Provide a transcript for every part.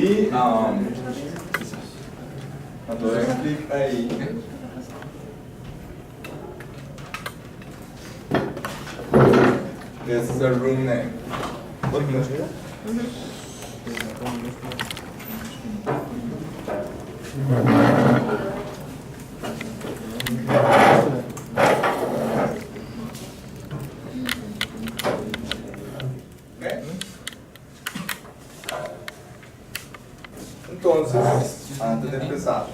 Y cuando den clic ahí, este es el room name. Entonces, antes de empezar,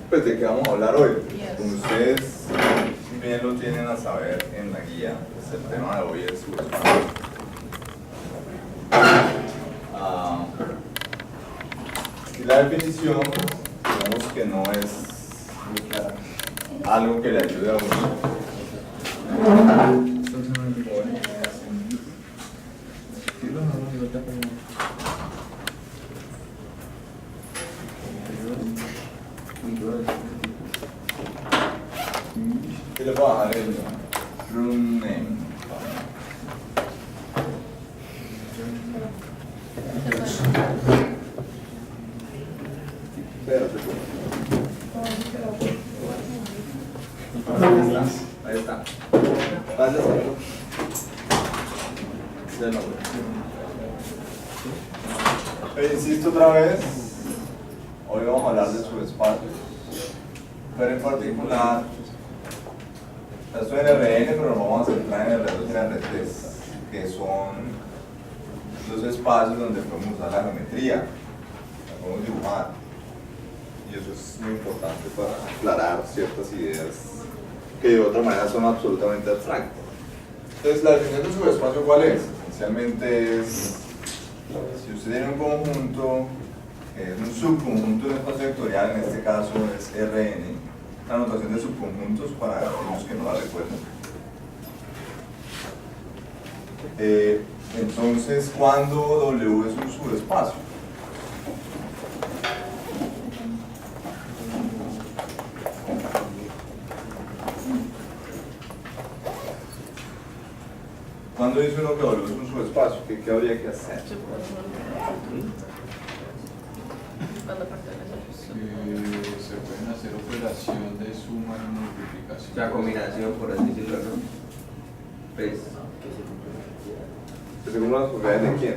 pues de qué vamos a hablar hoy. Como ustedes bien lo tienen a saber en la guía, pues el tema de hoy es subespacio. Y la definición, digamos que no es algo que le ayude a uno. Y le voy a dejar el room name. Espérate. Ahí está. Gracias. De nuevo. Insisto otra vez, hoy vamos a hablar de subespacios, pero en particular, esto es en RN, pero nos vamos a centrar en R2 y R3, que son los espacios donde podemos usar la geometría, la podemos dibujar, y eso es muy importante para aclarar ciertas ideas que de otra manera son absolutamente abstractas. Entonces, la definición de subespacio, ¿cuál es? Esencialmente es, si usted tiene un conjunto, un subconjunto de un espacio vectorial, en este caso es Rn, la notación de subconjuntos para aquellos que no la recuerdan. Entonces, ¿cuándo W es un subespacio? ¿Cuándo dice uno que W es un subespacio? ¿Qué habría que hacer? Se pueden hacer operación de suma y multiplicación. La combinación, por así decirlo, ¿no? Pues, ¿Según las propiedades de quién?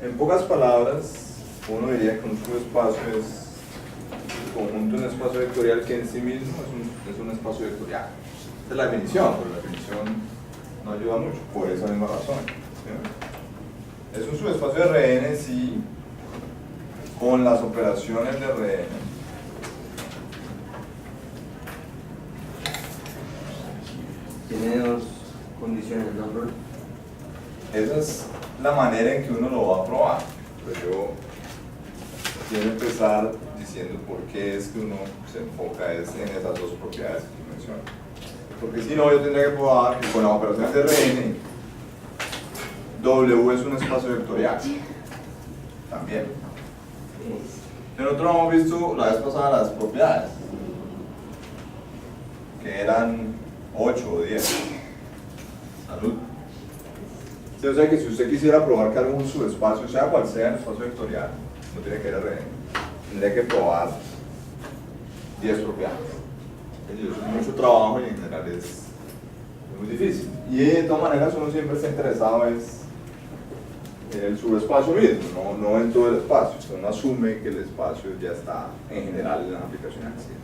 En pocas palabras, uno diría que un subespacio es un conjunto de un espacio vectorial que en sí mismo es un espacio vectorial. Esa es la definición, pero la definición no ayuda mucho, por esa misma razón. ¿Sí? Es un subespacio de Rn si con las operaciones de Rn tiene dos condiciones, ¿no, bro? esa es la manera en que uno lo va a probar. Pero yo quiero empezar diciendo por qué es que uno se enfoca en esas dos propiedades que menciono. Porque si no, yo tendría que probar que con las operaciones de Rn, W es un espacio vectorial. También. Nosotros hemos visto la vez pasada las propiedades, que eran 8 o 10. Salud. Sí, o sea que si usted quisiera probar que algo es un subespacio, sea cual sea en espacio vectorial, no tiene que ir a Rn, tendría que probar 10 propiedades. Es mucho trabajo y en general es muy difícil. Y de todas maneras uno siempre está interesado en el subespacio mismo, no en todo el espacio. Uno asume que el espacio ya está en general en las aplicaciones axis.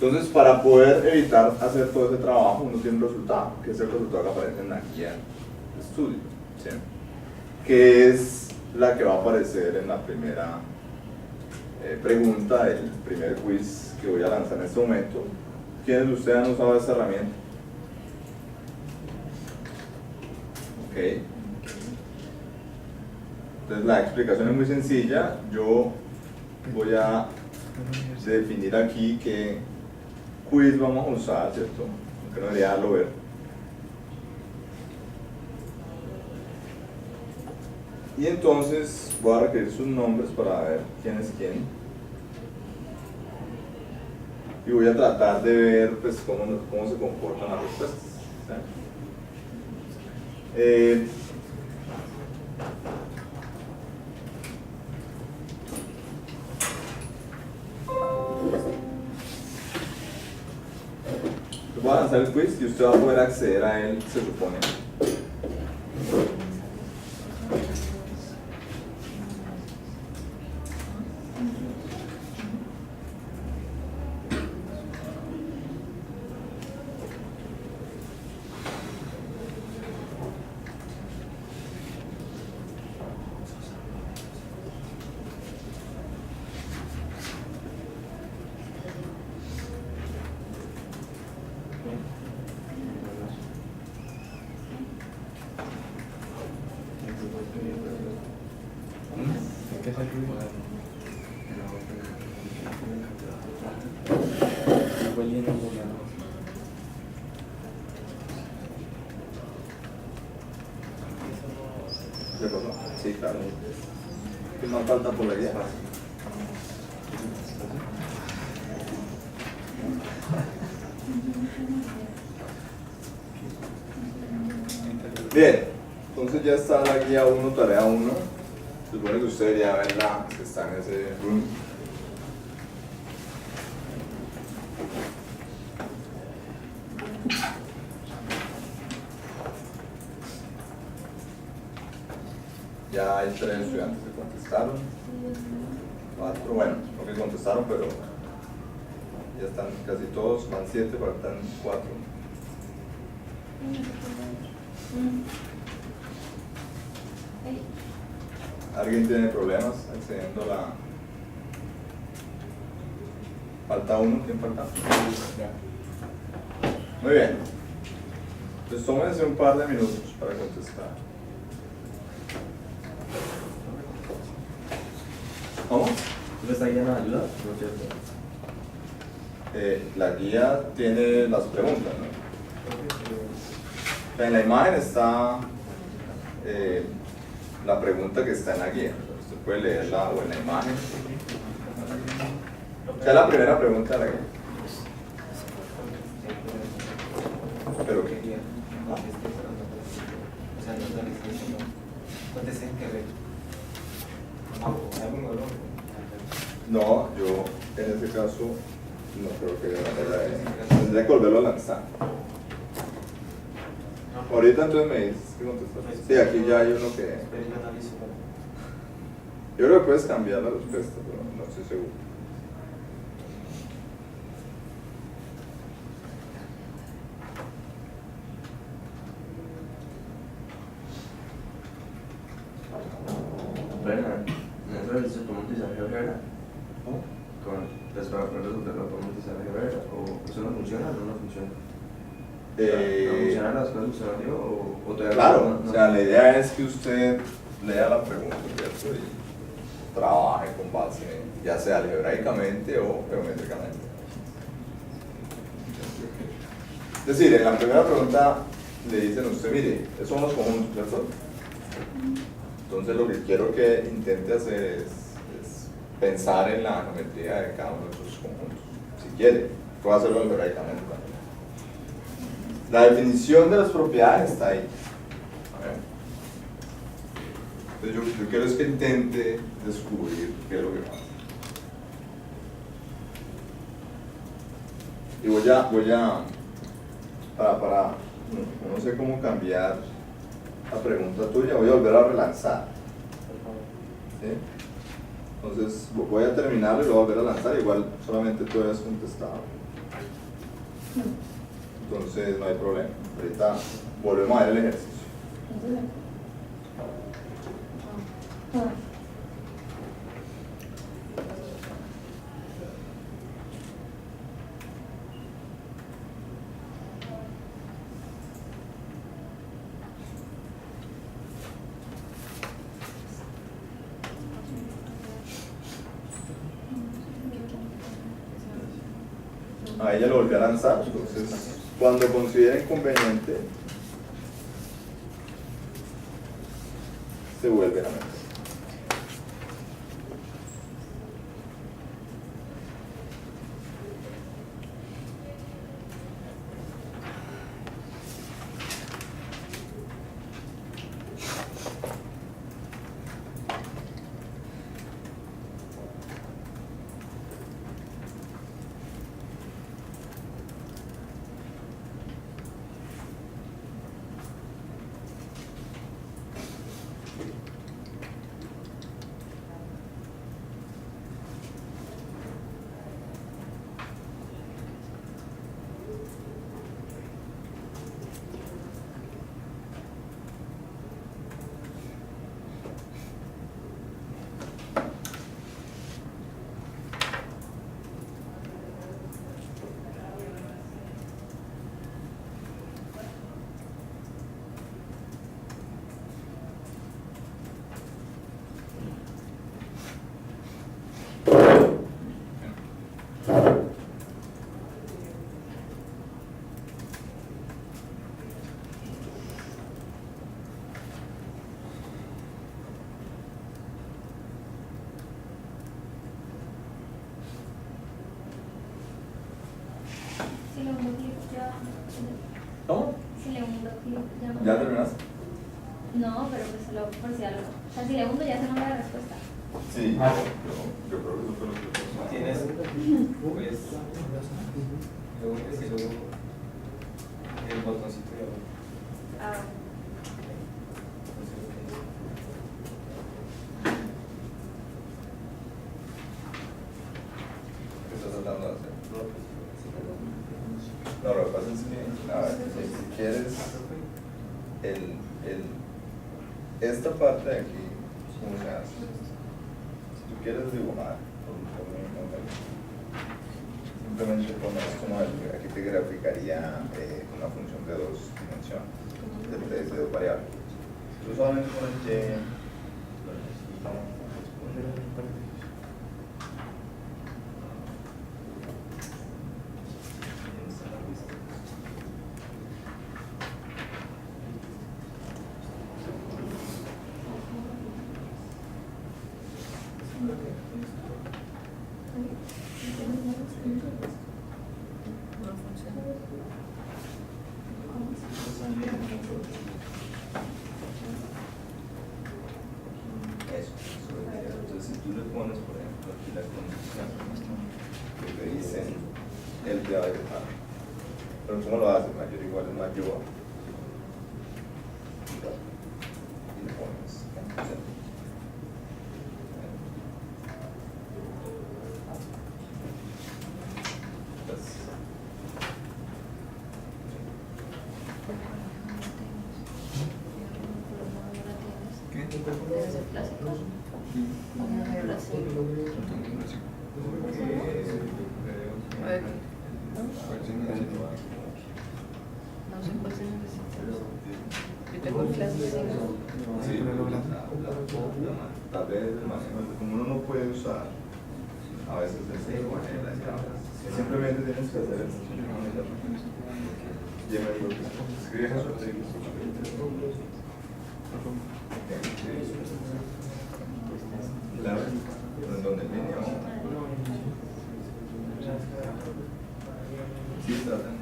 Entonces, para poder evitar hacer todo ese trabajo, uno tiene un resultado, que es el resultado que aparece en la guía de estudio, ¿sí? Que es la que va a aparecer en la primera pregunta del primer quiz que voy a lanzar en este momento. ¿Quiénes de ustedes han usado esta herramienta? Ok. Entonces la explicación es muy sencilla. Yo voy a definir aquí qué quiz vamos a usar, ¿cierto? Aunque no debería darlo ver. Y entonces voy a requerir sus nombres para ver quién es quién. Y voy a tratar de ver pues, cómo se comportan las respuestas. Voy a lanzar el quiz y usted va a poder acceder a él, se supone. ¿Qué pasó? Sí, claro. ¿Qué más falta por la guía? Bien, entonces ya está la guía 1, tarea 1. Se supone que usted debería verla, que está en ese room. Ya hay 3 estudiantes que contestaron, 4, bueno, no que contestaron, pero ya están casi todos, van 7, faltan 4. ¿Alguien tiene problemas accediendo a la...? ¿Falta uno? ¿Quién falta? Muy bien. Entonces tómense un par de minutos para contestar. ¿Cómo? ¿No está guía nos ayuda? No es cierto. La guía tiene las preguntas, ¿no? En la imagen está la pregunta que está en la guía. Usted puede leerla o en la imagen. Esta es la primera pregunta de la guía. ¿Pero qué? No, yo en ese caso no creo que tendría que volverlo a lanzar. Ahorita entonces me dices que contestar. Sí, aquí ya hay uno que... Yo creo que puedes cambiar la respuesta, pero no estoy seguro. Bueno, nosotros les podemos utilizar GeoGebra. Pues para poder resolver lo podemos utilizar GeoGebra. ¿O eso no funciona o no funciona? ¿No funcionan las cosas usuario o todavía Claro, no? o sea, la idea es que usted lea la pregunta, ¿cierto? Y trabaje con base, ya sea algebraicamente o geométricamente. Es decir, en la primera pregunta le dicen a usted, mire, esos son los conjuntos, ¿cierto? Entonces lo que quiero que intente hacer es pensar en la geometría de cada uno de esos conjuntos. Si quiere, puede hacerlo algebraicamente también. La definición de las propiedades está ahí. Entonces yo quiero es que intente descubrir qué es lo que pasa. Y voy a no sé cómo cambiar la pregunta tuya, voy a volver a relanzar. ¿Sí? Entonces voy a terminarlo y lo voy a volver a lanzar, igual solamente tú has contestado. Entonces no hay problema. Ahorita volvemos a ver el ejercicio. A ella lo volví a lanzar, entonces cuando considere inconveniente se vuelve a lanzar. no, pero pues solo por si algo. O sea, si le hundo ya se me da la respuesta. Sí, yo creo que eso fue lo que pasó. Tienes, pues, luego el botoncito de abajo. Ah, ¿Qué estás tratando de hacer? No, lo que pasa es que, a ver, si quieres, esta parte de aquí, ¿cómo se hace? Si tú quieres dibujar, simplemente pones como aquí te graficaría una función de 2 dimensiones, de 2 variables. Tú solamente pones y, eso. Entonces, si tú le pones, por ejemplo, aquí la condición que te dicen el de agregar, pero ¿cómo lo haces? Mayor igual es mayor. Y le pones condición. debe ser clásico. A ver, no sé cuál se necesita. Yo tengo clases de Sí, tal vez el manejo, como uno no puede usar, a veces es de manera, simplemente tienes que hacer eso. Escribes eso, claro, en donde el niño. Sí, está tan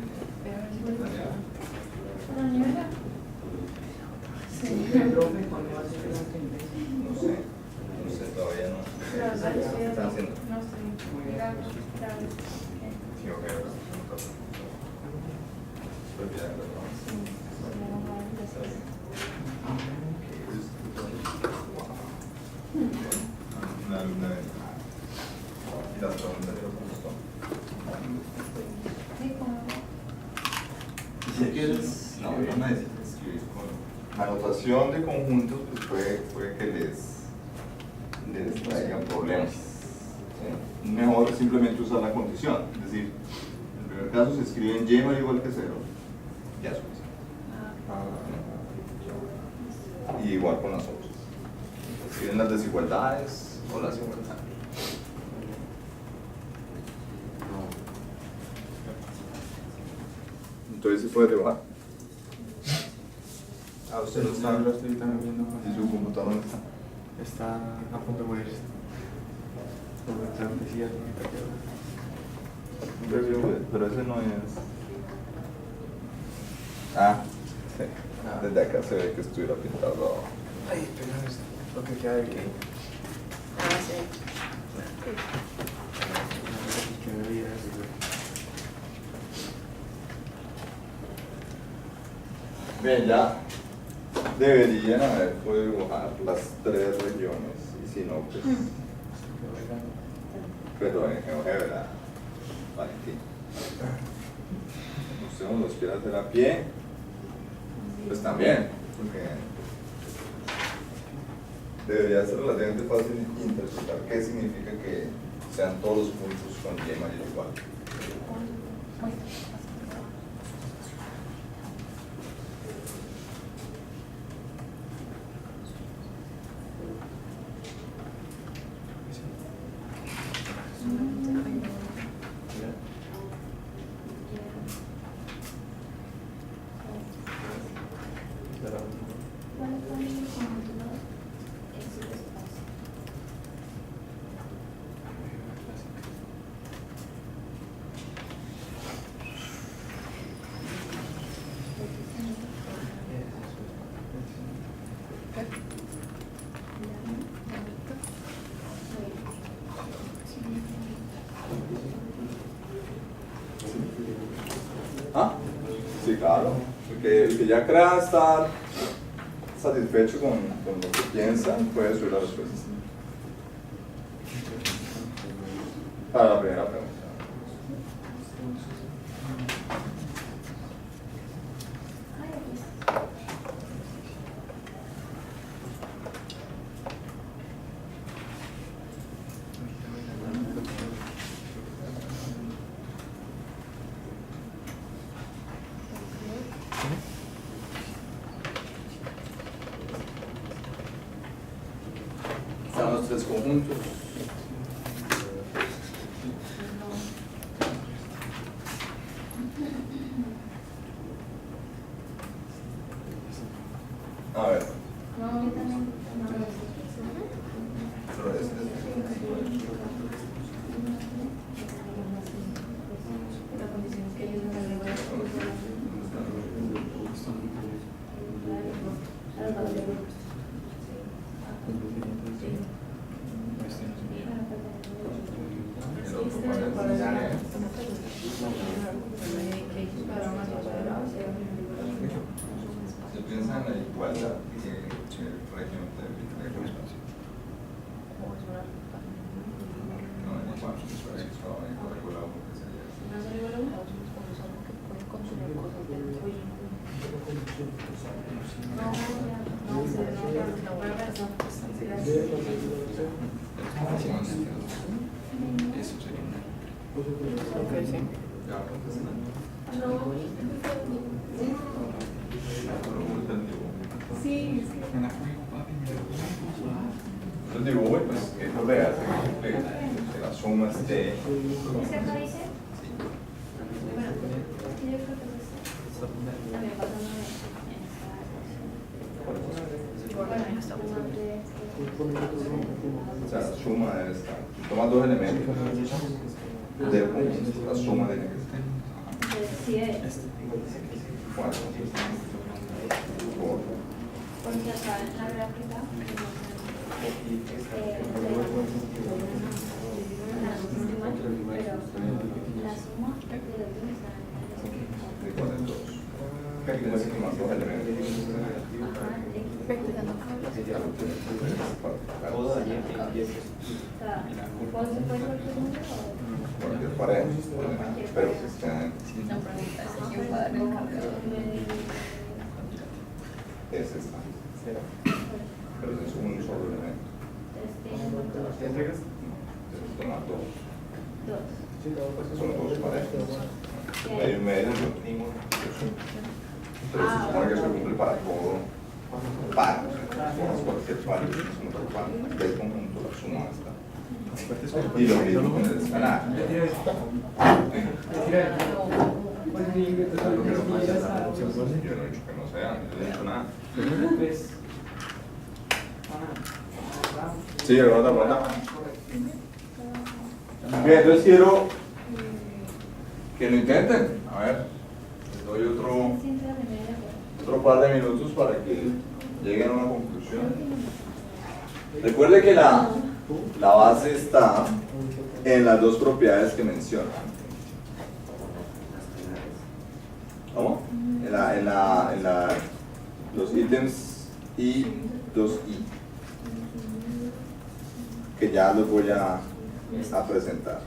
no sé, todavía no. ¿Qué están haciendo? No estoy mirando. Sí, ok, pues ya, una alumna de y las preguntas de los gustos. Sí, como Si quieres, no necesitas escribir con anotación de conjuntos, pues puede que les traigan problemas. ¿Sí? Mejor simplemente usar la condición, es decir, en el primer caso se escribe en y mayor igual que 0, ya es suficiente. Y igual con las otras. Se escriben las desigualdades o las igualdades. Entonces se puede dibujar. Ah, usted Lo estoy también viendo con ¿Y su computador dónde está? Está a punto de morirse. Pero ese no es. Ah, sí. Desde acá se ve que estuviera pintado. Ay, pero es lo que queda de aquí. Ah, sí. Que debería ser. Bien, ya deberían haber podido dibujar las 3 regiones. Y si no, pues. Pero en GeoGebra, Valentín. Usted no los quiere hacer a pie, pues también, porque debería ser relativamente fácil interpretar qué significa que sean todos los puntos con y mayor igual. ¿Ah? Sí, claro. El que ya crea estar satisfecho con lo que piensa, puede subir las respuestas. Para la primera pregunta. Están los tres conjuntos. A ver. Pero La condición es que ellos no se se piensa en la igualdad que el régimen de espacio. No, en el cual se puede regular porque sería. Eso sería una. Ok, sí. Entonces digo, bueno, pues que no le hace que la suma esté. O sea, la suma debe estar. Toma dos elementos del conjunto, la suma tiene que estar. ¿Cuánto? Porque acá en la gráfica pero la suma de los dos está ¿De cuáles dos? Tienes que tomar dos elementos. Cualquier pareja, pero que estén. La pregunta es quién va a dar el campeón. Es esta. Pero es un solo elemento. Tienes que tomar dos. Pues son dos parejas. Medio y medio. Pero se supone que eso cumple para todo par. Cualquier par es un otro par del conjunto, la suma está. Y lo mismo con el escalar. Yo no he dicho que no sea, yo no he dicho nada. Sí, otra pregunta. Bien, entonces quiero que lo intenten. A ver, les doy otro par de minutos para que lleguen a una conclusión. Recuerde que la base está en las dos propiedades que mencionan. ¿Cómo? Los ítems I, 2I, que ya los voy a presentar.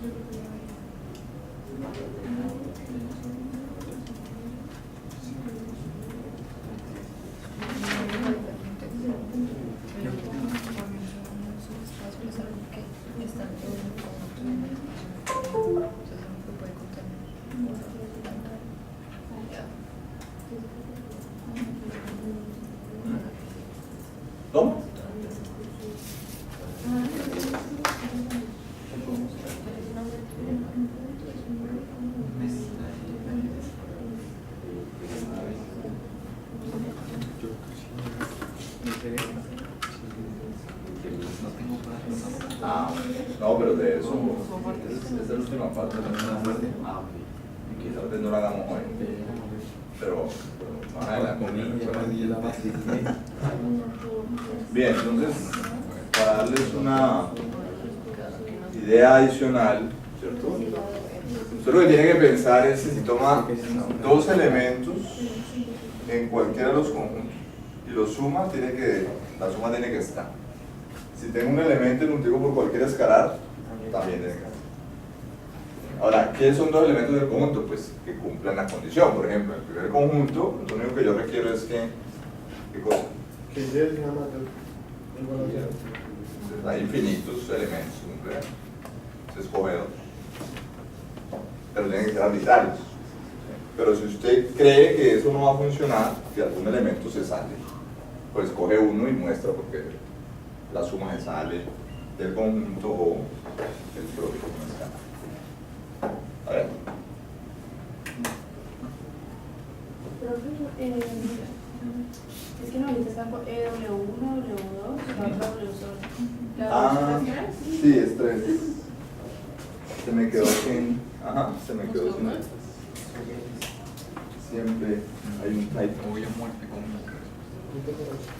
¿Cómo? Ah, no, pero de eso, esa es la última parte de la primera parte. Quizás no la hagamos hoy. pero más adelante. Bien, entonces, para darles una idea adicional, ¿cierto? Usted lo que tiene que pensar es si toma dos elementos en cualquiera de los conjuntos y los suma, la suma tiene que estar. Si tengo un elemento y lo multiplico por cualquier escalar, también tiene que estar. Ahora, ¿qué son dos elementos del conjunto? Pues que cumplan la condición. Por ejemplo, en el primer conjunto, lo único que yo requiero es que, ¿qué cosa? Que Y sea mayor igual a 0. Entonces, hay infinitos elementos, ¿no? Se escoge dos. Pero tienen que ser arbitrarios. Pero si usted cree que eso no va a funcionar, que algún elemento se sale, pues coge uno y muestra porque la suma se sale del conjunto o del propio escalar. A ver. Es que no, ahorita están W1, W2, W solo. Ah, sí, es 3. Se me quedó sin. Ajá, se me quedó sin. Siempre hay un typo. Voy a muerte con una respuesta.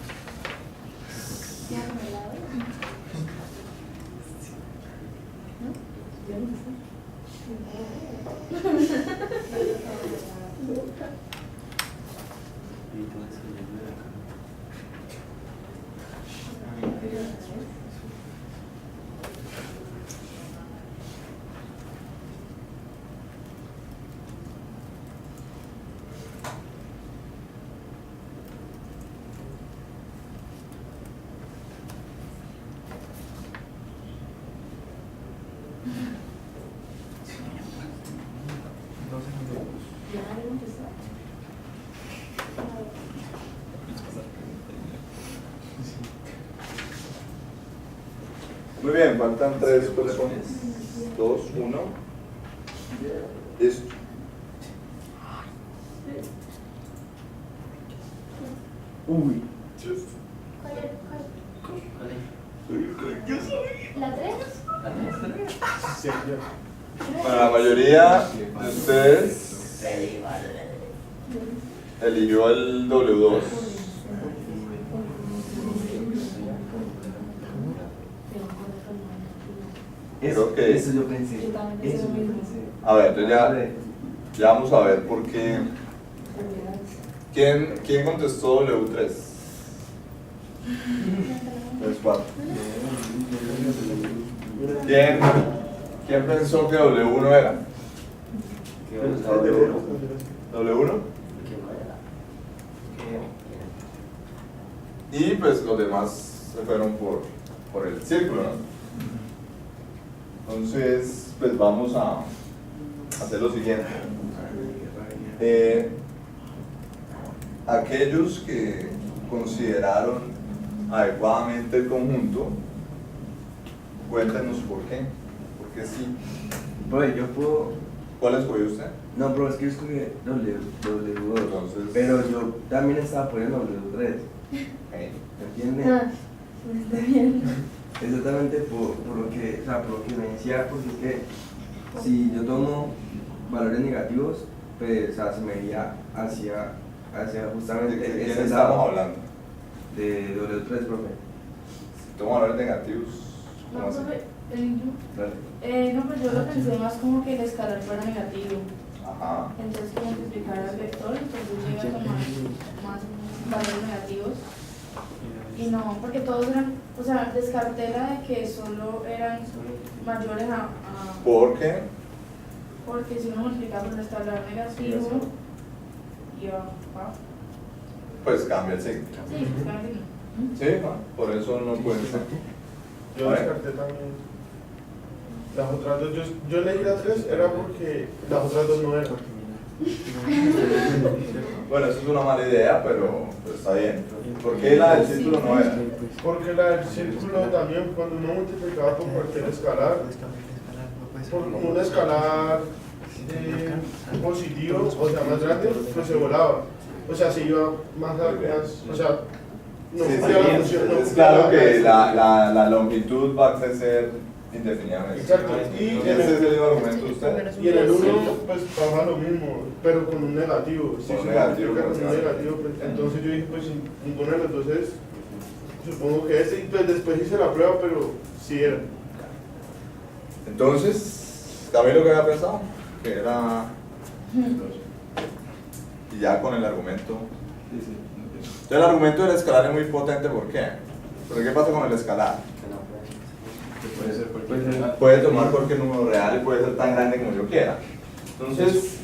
Muy bien, faltan 3 personas. 2, 1. Listo. Uy. ¿La 3? Sí, ya. Bueno, la mayoría de ustedes eligió el W2. Creo que- Eso yo pensé. Yo también Eso pensé lo yo mismo. pensé. A ver, entonces ya vamos a ver por qué. ¿Quién contestó W3? 3, 4. ¿Quién pensó que W1 era? ¿W1? Y pues los demás se fueron por el círculo, ¿no? Entonces, pues vamos a hacer lo siguiente. Aquellos que consideraron adecuadamente el conjunto, cuéntenos por qué. ¿Por qué sí? Bro, yo puedo. ¿Cuál escogió usted? No, bro, es que yo escogí W2. Entonces- Pero yo también estaba poniendo W3. ¿Entiendes? Está bien. Exactamente por lo que, o sea, por lo que me decía, porque es que si yo tomo valores negativos, pues, o sea, se me iría hacia justamente ¿De quién ese estamos lado hablando? de W3, profe. ¿Toma valores negativos? ¿Cómo No, así? profe, Dale. no, pues yo lo pensé más como que el escalar fuera negativo. Ajá. Entonces, que multiplicar al vector, entonces llega a tomar más valores negativos. Y no, porque todos eran, o sea, descarté la de que solo eran mayores a ¿Por qué? porque si uno multiplica por el escalar negativo, iba a. Pues cambia el signo. Sí, claramente no. Sí, ¿no? Por eso no puede ser. Yo A ver. descarté también las otras dos. Yo elegí la 3 era porque las otras dos no eran. Bueno, eso es una mala idea, pero está bien. ¿Por qué la del círculo no era? Porque la del círculo también, cuando uno multiplicaba por cualquier escalar, por un escalar positivo, o sea, más grande, pues se volaba. O sea, se iba más, o sea, no Sí, cumplía la sí, función. no es cumplía claro la- que la longitud va a crecer indefinidamente. Exacto. Y ese es el argumento de usted. Y en el 1 pues pasa lo mismo, pero con un negativo. Si Con un se negativo, multiplica con pues, un sí. negativo, pues, entonces yo dije, pues si ninguno de los dos es, supongo que ese, y pues después hice la prueba, pero sí era. Entonces, ¿también lo que había pensado? Que era... Y ya con el argumento... Sí, sí. Entonces el argumento del escalar es muy potente, ¿por qué? ¿Pero qué pasa con el escalar? Que puede ser cualquier Puede tomar cualquier número real y puede ser tan grande como yo quiera. Entonces,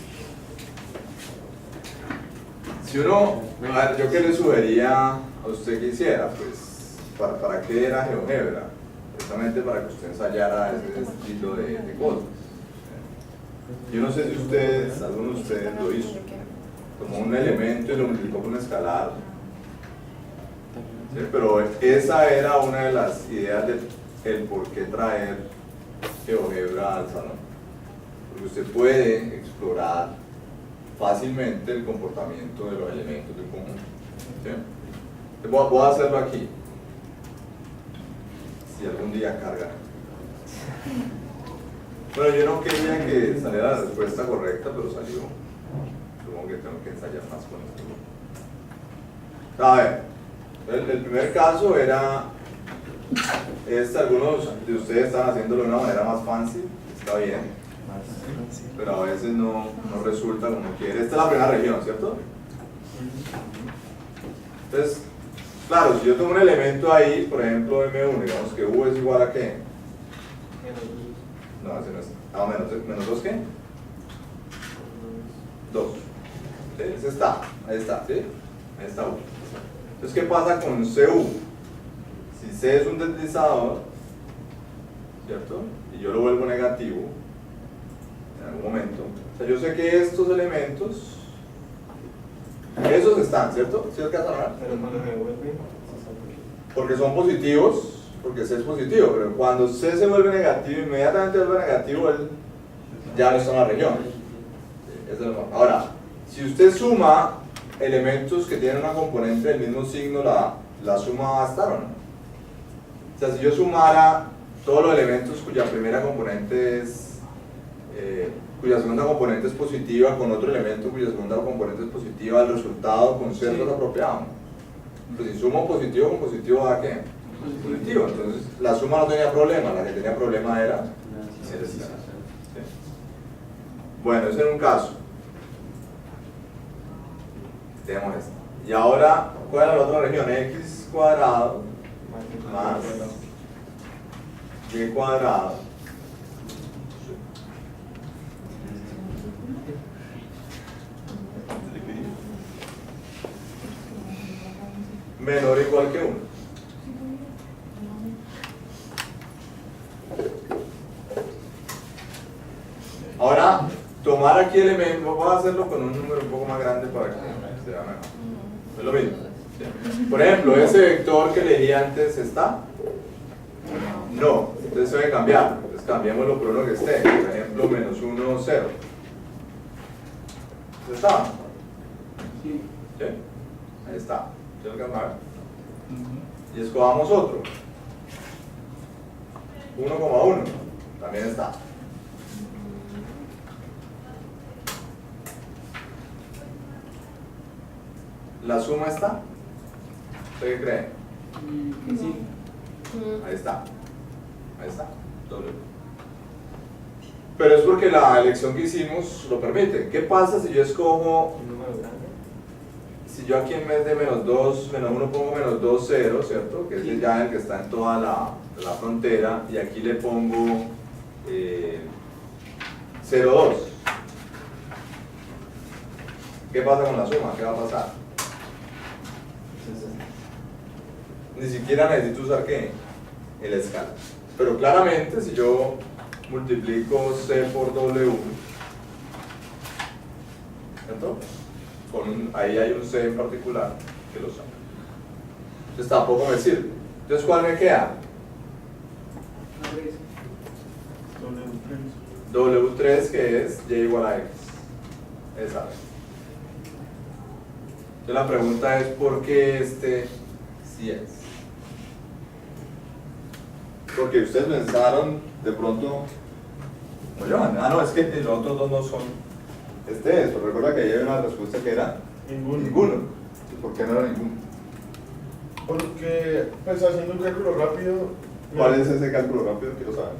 si uno, a ver, yo qué le sugeriría a usted que hiciera, pues, ¿para qué era GeoGebra? Precisamente para que usted ensayara ese estilo de cosas. Yo no sé si ustedes, alguno de ustedes lo hizo. Tomó un elemento y lo multiplicó por un escalar. ¿Sí? Pero esa era una de las ideas del por qué traer GeoGebra al salón. Porque usted puede explorar fácilmente el comportamiento de los elementos de un conjunto. ¿Sí? Voy a hacerlo aquí. Si algún día carga. Bueno, yo no quería que saliera la respuesta correcta, pero salió. Supongo que tengo que ensayar más con esto. A ver, el primer caso era algunos de ustedes están haciéndolo de una manera más fancy, está bien, pero a veces no resulta como quiere. Esta es la primera región, ¿cierto? Entonces, claro, si yo tomo un elemento ahí, por ejemplo M1, digamos que U es igual a ¿qué? No, ese no es. Ah, menos 2 ¿qué? 2. ¿Sí? Ese está, ahí está, ¿sí? Ahí está U. Entonces, ¿qué pasa con CU? Si C es un deslizador, ¿cierto? Y yo lo vuelvo negativo en algún momento. O sea, yo sé que estos elementos, esos están, ¿cierto? ¿Sí alcanzan a ver? Pero cuando me vuelve, Porque son positivos, porque C es positivo, pero cuando C se vuelve negativo, inmediatamente vuelve negativo, él ya no está en la región. Eso es lo normal. Ahora, si usted suma elementos que tienen una componente del mismo signo, la suma va a estar o no. O sea, si yo sumara todos los elementos cuya primera componente es, cuya segunda componente es positiva con otro elemento cuya segunda componente es positiva, el resultado con C es apropiado. Pues si sumo positivo con positivo, ¿da qué? Positivo. Entonces la suma no tenía problema, la que tenía problema era el escalar. ¿Sí? Bueno, ese era un caso. Tenemos esto. Y ahora, ¿cuál era la otra región? X cuadrado más Y cuadrado menor o igual que 1. Ahora, tomar aquí elementos, voy a hacerlo con un número un poco más grande para que se vea mejor. Es lo mismo. ¿Sí? Por ejemplo, ese vector que leí antes está. No, entonces se debe cambiar. Entonces cambiémoslo por uno que esté. Por ejemplo, menos 1, 0. ¿Está? Sí. ¿Sí? Ahí está. ¿Sí lo alcanzan a ver? Y escogamos otro. 1,1. También está. ¿La suma está? ¿Usted qué cree? Sí. Ahí está. Ahí está. W. Pero es porque la elección que hicimos lo permite. ¿Qué pasa si yo escojo, un número grande. si yo aquí en vez de menos 2, menos 1 pongo menos 2, 0, ¿cierto? Que es ya el que está en toda la frontera, y aquí le pongo 0, 2. ¿Qué pasa con la suma? ¿Qué va a pasar? Ni siquiera necesito usar ¿qué? El escala. Pero claramente si yo multiplico C por W, ¿cierto? Ahí hay un C en particular que lo sabe. Entonces tampoco me sirve. Entonces, ¿cuál me queda? W3, que es Y igual a X. Esa. Entonces la pregunta es ¿por qué este sí es? Porque ustedes pensaron de pronto, como Johan, no, es que los otros dos no son eso. Recuerda que ahí había una respuesta que era ninguno. ¿Por qué no era ninguno? Porque, pues haciendo un cálculo rápido, ¿Cuál es ese cálculo rápido? Quiero saber.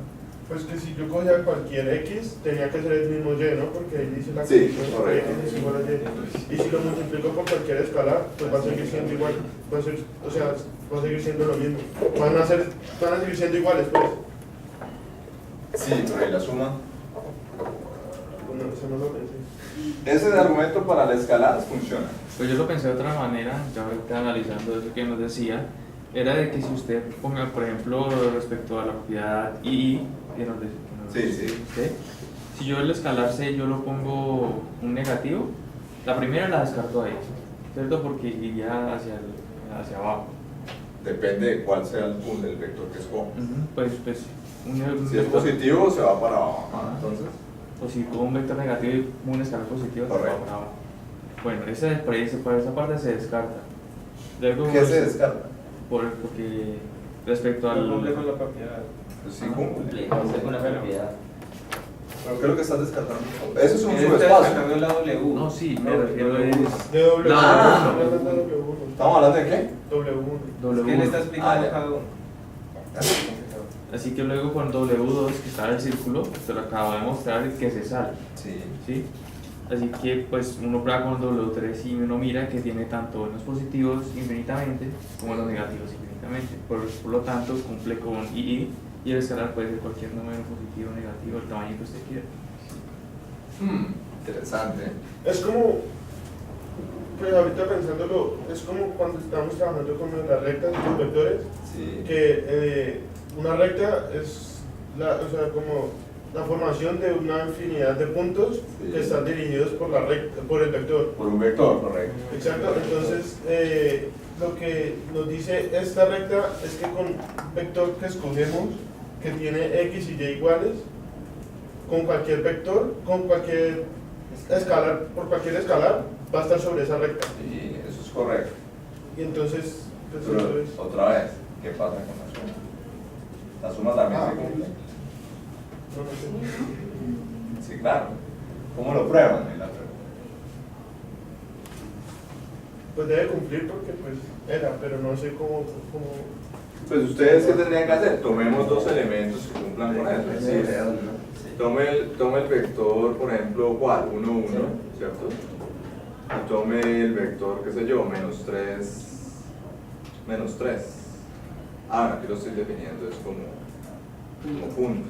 pues que si yo cogía cualquier X, tenía que ser el mismo Y, ¿no? Porque ahí dice la Sí, condición que correcto. X es igual a Y. Y si lo multiplico por cualquier escalar, pues va a seguir siendo igual. Va a ser, o sea, va a seguir siendo lo mismo. Van a seguir siendo iguales, pues. Sí, pero ¿y la suma? Bueno, eso no lo pensé. Ese argumento para la escalada funciona. Pues yo lo pensé de otra manera, ya ahorita analizando eso que nos decía, era de que si usted ponga, por ejemplo, respecto a la propiedad I, que nos Sí, sí. usted, si yo el escalar C yo lo pongo un negativo, la primera la descarto ahí, ¿cierto? Porque iría hacia abajo. Depende de cuál sea el punto del vector que escoja. Pues un Si es positivo, se va para abajo. Ajá. Entonces, o si pongo un vector negativo y un escalar positivo, se va Correcto. para abajo. Bueno, por esa parte se descarta. Luego, ¿qué se descarta? Porque respecto No cumple al... con la propiedad. Pues sí, cumple. Cumple con la propiedad. Pero ¿qué es lo que estás descartando? Eso es un Está subespacio. descargando la W. No, sí, me refiero es De W1, Ah. estamos hablando de W1. ¿Estamos hablando de qué? W1. Es que le está W1. explicando ya. cada uno. Así que luego con W2, que está en el círculo, te lo acabo de mostrar que se sale, Sí. ¿sí? Así que pues uno prueba con W3 y uno mira que tiene tanto los positivos infinitamente como los negativos infinitamente. Por lo tanto, cumple con I y el escalar puede ser cualquier número positivo o negativo, el tamaño que usted quiera. Interesante. Es como, pues ahorita pensándolo, es como cuando estamos trabajando con las rectas y los vectores, Sí. que una recta es o sea, como la formación de una infinidad de puntos Sí. que están dirigidos por la recta, por el vector. Por un vector, correcto. Exacto, entonces lo que nos dice esta recta es que con un vector que escogemos, que tiene X y Y iguales, con cualquier vector, con cualquier escalar, por cualquier escalar, va a estar sobre esa recta. Sí, eso es correcto. Y entonces, pues Pero, eso es. otra vez, ¿qué pasa con la suma? La suma también se cumple. No sé. Sí, claro. ¿Cómo lo prueban? Ahí la prueba. Pues debe cumplir porque pues era, pero no sé cómo Pues ustedes, ¿qué tendrían que hacer? Tomemos dos elementos que cumplan con eso. Es Sí, decir, real, ¿no? tome el vector, por ejemplo, ¿cuál? 1, 1, ¿cierto? Y tome el vector, qué sé yo, menos 3. Ah, bueno, aquí lo estoy definiendo, es como punto.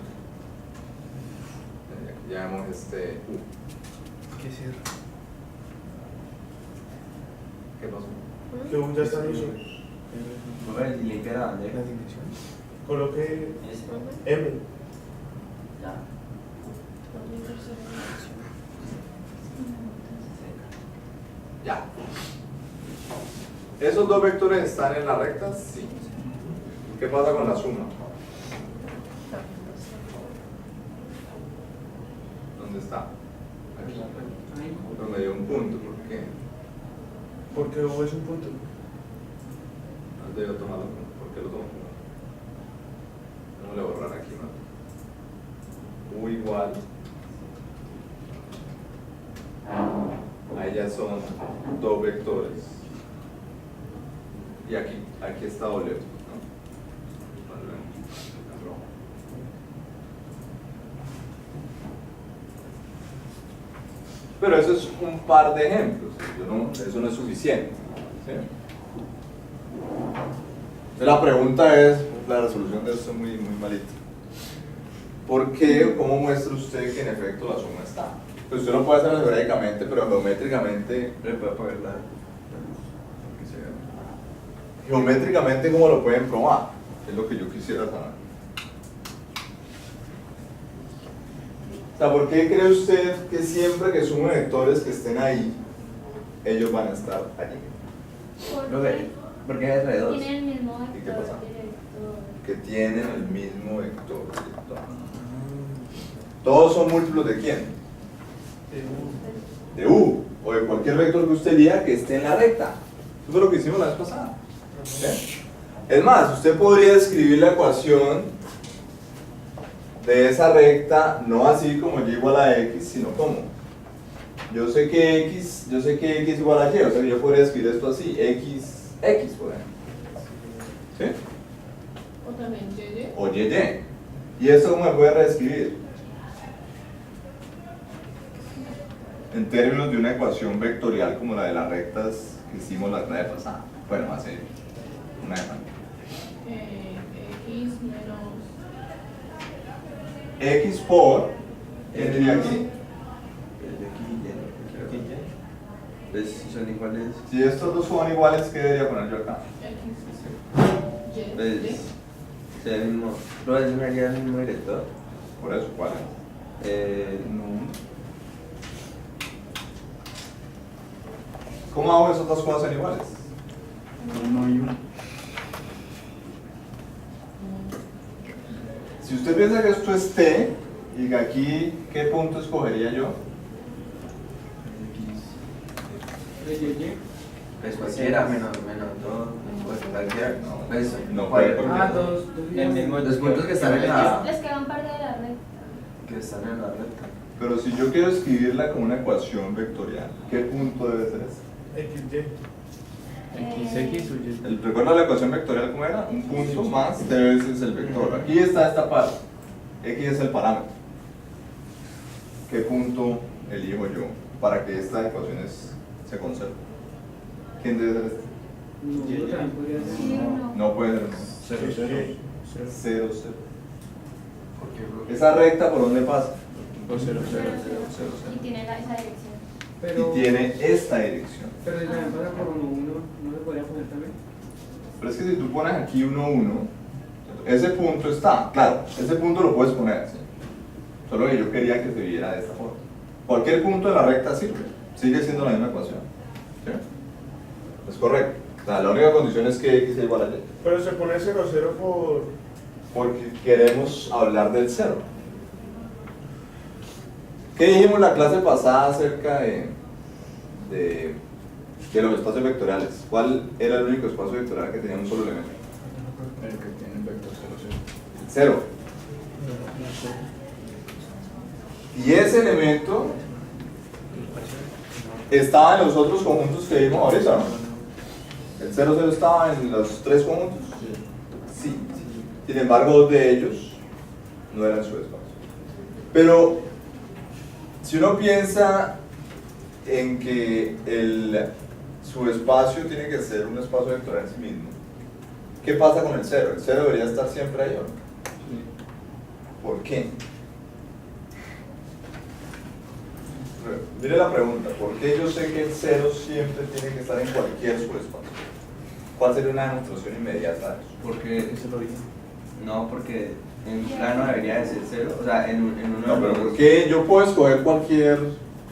Aquí llamamos U. ¿Qué cierra? ¿Qué pasó? que ya está en uso. A ver, si limpia la bandeja. Las dimensiones. Coloque Ese. M. Ya. Ya. ¿Esos dos vectores están en la recta? Sí. ¿Qué pasa con la suma? ¿Dónde está? Aquí. Pero me dio un punto, ¿por qué? Porque U es un punto. No debo tomarlo, ¿por qué lo tomo? Vamos a borrar aquí, ¿no? U igual. Ahí ya son dos vectores. Y aquí está W, ¿no? Pero eso es un par de ejemplos, eso no es suficiente. ¿Sí? Entonces la pregunta es, la resolución de esto es muy malita. ¿Por qué? ¿Cómo muestra usted que en efecto la suma está? Pues usted lo puede hacer algebraicamente, pero geométricamente Le puede poner la. que se vea. Geométricamente, ¿cómo lo pueden probar? Es lo que yo quisiera saber. O sea, ¿por qué cree usted que siempre que sume vectores que estén ahí, ellos van a estar allí? Porque es alrededor. Tiene el mismo ¿Y qué vector pasa? director. Que tienen el mismo vector director. ¿Todos son múltiplos de quién? De U, o de cualquier vector que usted diga que esté en la recta. Eso fue lo que hicimos la vez pasada. ¿Sí? Es más, usted podría escribir la ecuación de esa recta, no así como y igual a x, sino como. Yo sé que x igual a y, o sea que yo podría escribir esto así, x, por ejemplo. ¿Sí? O también y. O y. ¿Y esto cómo me puede reescribir? En términos de una ecuación vectorial como la de las rectas que hicimos la clase pasada. Bueno, hace una semana. X menos. X por, ¿qué diría aquí? Pues si son iguales, Si estos dos son iguales, ¿qué debería poner yo acá? X. Y. pues sea el mismo, no es el mismo director. Por eso, ¿cuál es? ¿Cómo hago esas dos cosas en iguales? 1 y 1. Si usted piensa que esto es T, y que aquí, ¿qué punto escogería yo? Pues cualquiera, menos 2, pues cualquiera, pues No puede, porque El mismo. los puntos que están en la, Les quedan parte de la red. que están en la recta. pero si yo quiero escribirla como una ecuación vectorial, ¿qué punto debe ser ese? X o Y. ¿Recuerda la ecuación vectorial cómo era? Un punto más T veces el vector. Aquí está esta parte. X es el parámetro. ¿Qué punto elijo yo para que estas ecuaciones se conserven? ¿Quién debe ser este? Sí, no. No puede ser 0, 0. 0, 0. ¿Esa recta por dónde pasa? O 0, 0. Y tiene esa dirección. Y tiene esta dirección. Pero si también pasa por 1, 1, ¿no se podría poner también? Pero es que si tú pones aquí 1, 1, ese punto está, claro, ese punto lo puedes poner, ¿sí? Solo que yo quería que se viera de esta forma. Cualquier punto de la recta sirve, sigue siendo la misma ecuación. ¿Sí? Es correcto. O sea, la única condición es que x sea igual a y. Pero se pone 0, 0 Porque queremos hablar del cero. ¿Qué dijimos la clase pasada acerca de los espacios vectoriales? ¿Cuál era el único espacio vectorial que tenía un solo elemento? El que tiene el vector 0, 0. El cero. Y ese elemento estaba en los otros conjuntos que vimos ahorita, ¿no? ¿El 0, 0 estaba en los tres conjuntos? Sí. Sin embargo, dos de ellos no eran su espacio. Pero, si uno piensa en que su espacio tiene que ser un espacio vectorial en sí mismo, ¿qué pasa con el 0? El 0 debería estar siempre ahí, ¿o no? ¿Por qué? Mire la pregunta, ¿por qué yo sé que el 0 siempre tiene que estar en cualquier subespacio? ¿Cuál sería una demostración inmediata de eso? Porque Ese es el origen. no, porque en un plano debería de ser 0, o sea, en uno No, de pero los porque yo puedo escoger cualquier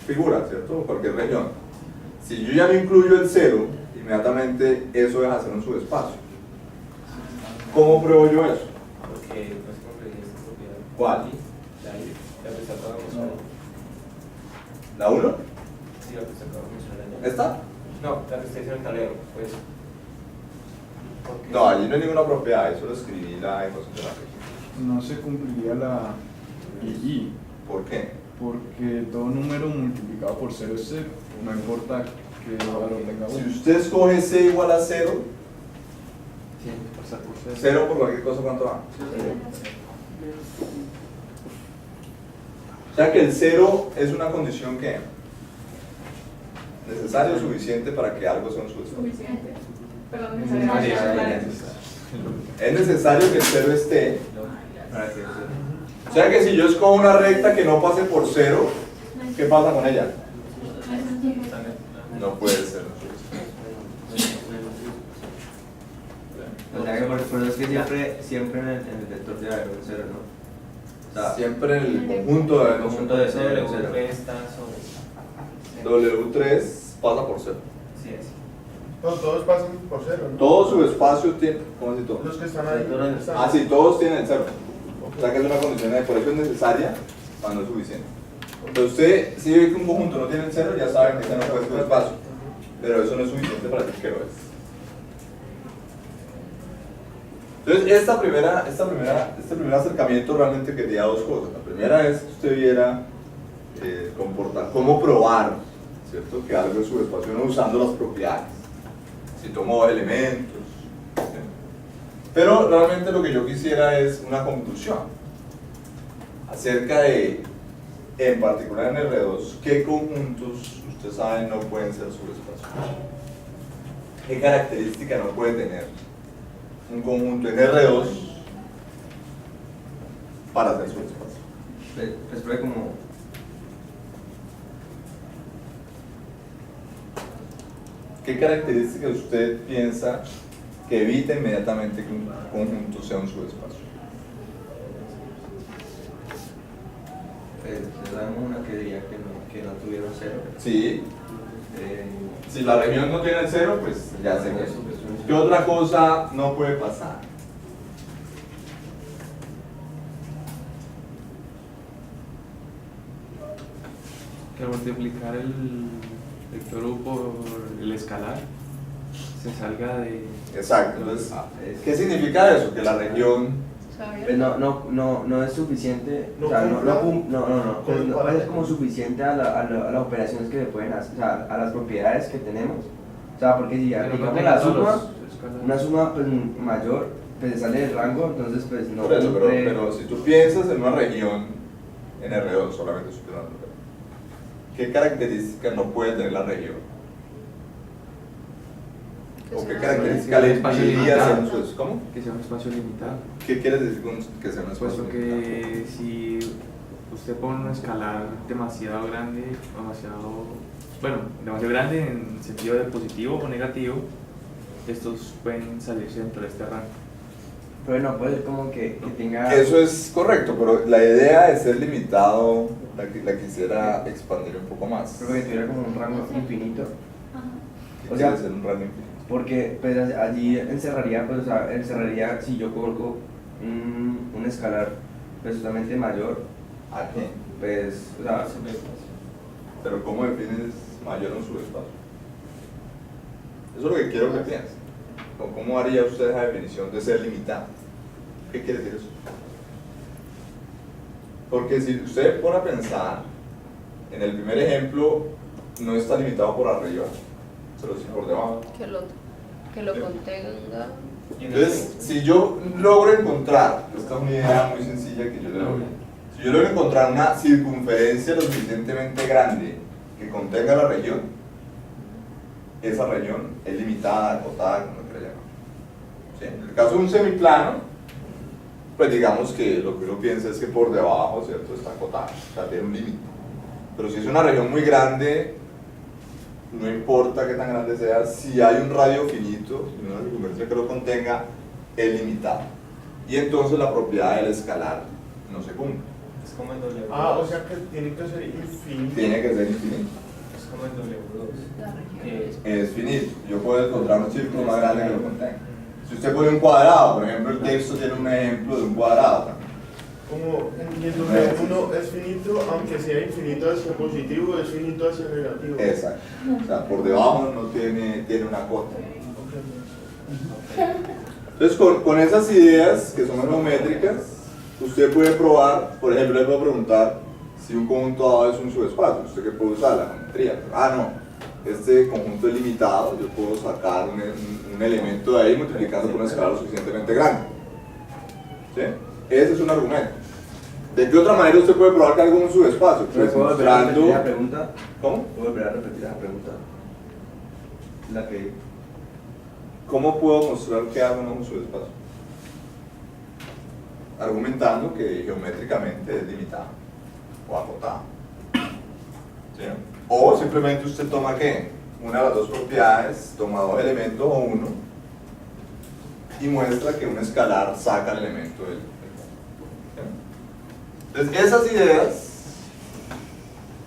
figura, ¿cierto? O cualquier región. Si yo ya no incluyo el 0, inmediatamente eso deja de ser un subespacio. ¿Cómo pruebo yo eso? Porque no es como esta propiedad. ¿Cuál? La que se acaba de mencionar. ¿La 1? Sí, la que se acaba de mencionar. ¿Esta? No, la que está en el tablero, pues. Porque- No, allí no hay ninguna propiedad, eso lo escribí la ecuación de la región. No se cumpliría la y, ¿Por qué? porque todo número multiplicado por 0 es 0. No importa qué valor tenga Si 1. usted escoge c igual a 0, Tiene que pasar por 0. 0 por cualquier cosa, ¿cuánto da? O sea que el 0 es una condición que necesaria o suficiente para que algo sea un subespacio. Suficiente. Perdón, Es necesario. Es necesario que el 0 esté. para que O sea que si yo escojo una recta que no pase por 0, ¿qué pasa con ella? No puede ser un subespacio. o sea, que por eso es que siempre en el vector debe haber un 0, ¿no? O sea, Siempre en el conjunto de el conjunto de 0, W 0. está sobre. W3 pasa por 0. Sí, es. No, todos pasan por 0, ¿no? Todo subespacio tiene. ¿Cómo así todo? Los que están ahí. están. Ah, sí, todos tienen el 0. O sea que es una condición, por eso es necesaria, cuando no es suficiente. Pero usted, si ve que un conjunto no tiene el 0, ya sabe que ese no puede ser un espacio. Pero eso no es suficiente para decir que lo es. Entonces, este primer acercamiento realmente quería dos cosas. La primera es que usted viera cómo probar, ¿cierto?, que algo es subespacio no usando las propiedades. Si tomo elementos. ¿sí? Pero realmente lo que yo quisiera es una conclusión acerca de, en particular en R2, qué conjuntos ustedes saben no pueden ser subespacios. ¿Qué característica no puede tener un conjunto en R2 para ser subespacio? Pues fue como... ¿Qué características usted piensa que evita inmediatamente que un conjunto sea un subespacio? Le damos una que diría que no tuvieron cero. Sí. Si la región no tiene el cero, pues ya sé eso. ¿Qué otra cosa no puede pasar? Que al multiplicar el vector U por el escalar se salga de... Exacto. Entonces, ¿qué significa eso? Que la región... Pues no es suficiente, No o sea, cumple no es como suficiente a las operaciones que se pueden hacer, o sea, a las propiedades que tenemos. O sea, porque si Pero no aplicamos tenga la todos suma, los escalares. una suma pues, mayor, pues sale del rango, entonces pues no Por eso, cumple. pero si tú piensas en una región en R2, solamente estoy pensando, ¿qué características no puede tener la región? ¿O qué característica le impediría ser un subespacio? ¿Cómo? Que sea un espacio limitado. ¿Qué quieres decir con que sea un espacio Puesto limitado? que si usted pone un escalar demasiado grande grande en sentido de positivo o negativo, estos pueden salirse dentro de este rango. Pero no puede ser como que tenga... Eso es correcto, pero la idea de ser limitado la quisiera expandir un poco más. Pero que tuviera como un rango infinito. Ajá. ¿Qué o sea, quiere ser un rango infinito? Porque pues allí encerraría, pues, o sea, encerraría si yo coloco un escalar pues justamente mayor, ¿A qué? pues, o sea, Pero ¿cómo defines mayor un subespacio? Eso es lo que quiero que piensen. ¿Cómo haría usted esa definición de ser limitado? ¿Qué quiere decir eso? Porque si usted pone a pensar, en el primer ejemplo no está limitado por arriba, pero sí por debajo. Que lo contenga. Entonces, si yo logro encontrar, esta es una idea muy sencilla que yo le doy, si yo logro encontrar una circunferencia lo suficientemente grande que contenga la región, esa región es limitada, acotada, como lo quiera llamar. ¿Sí? En el caso de un semiplano, pues digamos que lo que uno piensa es que por debajo, ¿cierto?, está acotada, o sea, tiene un límite. Pero si es una región muy grande, no importa qué tan grande sea, si hay un radio finito, una circunferencia que lo contenga, es limitado. Y entonces la propiedad del escalar no se cumple. Es como en W2. O sea que tiene que ser infinito. Tiene que ser infinito. Es como en W2. Es finito. Yo puedo encontrar un círculo más grande que lo contenga. Si usted pone un cuadrado, por ejemplo, el texto tiene un ejemplo de un cuadrado también. Como y el W1 es finito, aunque sea infinito hacia positivo, es finito hacia negativo. Exacto. O sea, por debajo no tiene una cota. Entonces, con esas ideas que son geométricas, usted puede probar, por ejemplo, le puedo preguntar si un conjunto dado es un subespacio. ¿Usted qué puede usar? La geometría. No, este conjunto es limitado, yo puedo sacar un elemento de ahí multiplicando por una escala lo suficientemente grande. ¿Sí? Ese es un argumento. ¿De qué otra manera usted puede probar que algo es un subespacio? Pues ¿puedo volver a repetir mostrando... la pregunta? ¿Cómo? ¿Puedo volver a repetir la pregunta? La que... ¿Cómo puedo mostrar que algo no es un subespacio? Argumentando que geométricamente es limitado o acotado. ¿Sí? O simplemente usted toma ¿qué? Una de las dos propiedades, toma dos elementos o uno y muestra que un escalar saca el elemento del ¿sí? Entonces esas ideas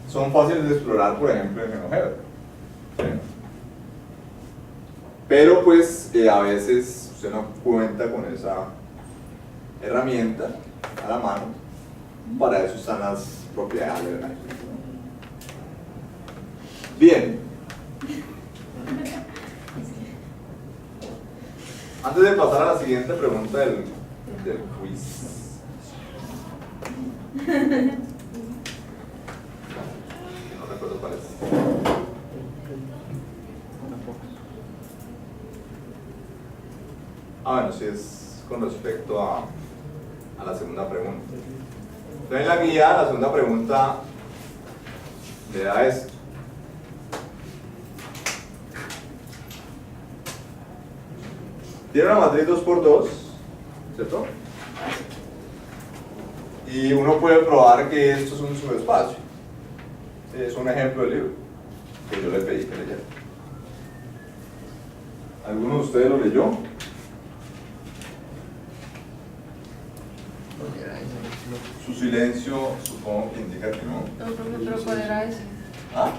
son fáciles de explorar, por ejemplo, en GeoGebra. ¿Sí? Pero pues a veces usted no cuenta con esa herramienta a la mano. Para eso están las propiedades algebraicas. Bien. Antes de pasar a la siguiente pregunta del quiz. No recuerdo cuál es. Bueno, sí es con respecto a la segunda pregunta. Entonces en la guía, la segunda pregunta le da esto. Tiene una matriz 2×2, ¿cierto? Y uno puede probar que esto es un subespacio. Sí, es un ejemplo del libro que yo le pedí que leyera. ¿Alguno de ustedes lo leyó? Su silencio supongo que indica que no. No, profe, pero ¿cuál era ese? ¿Ah?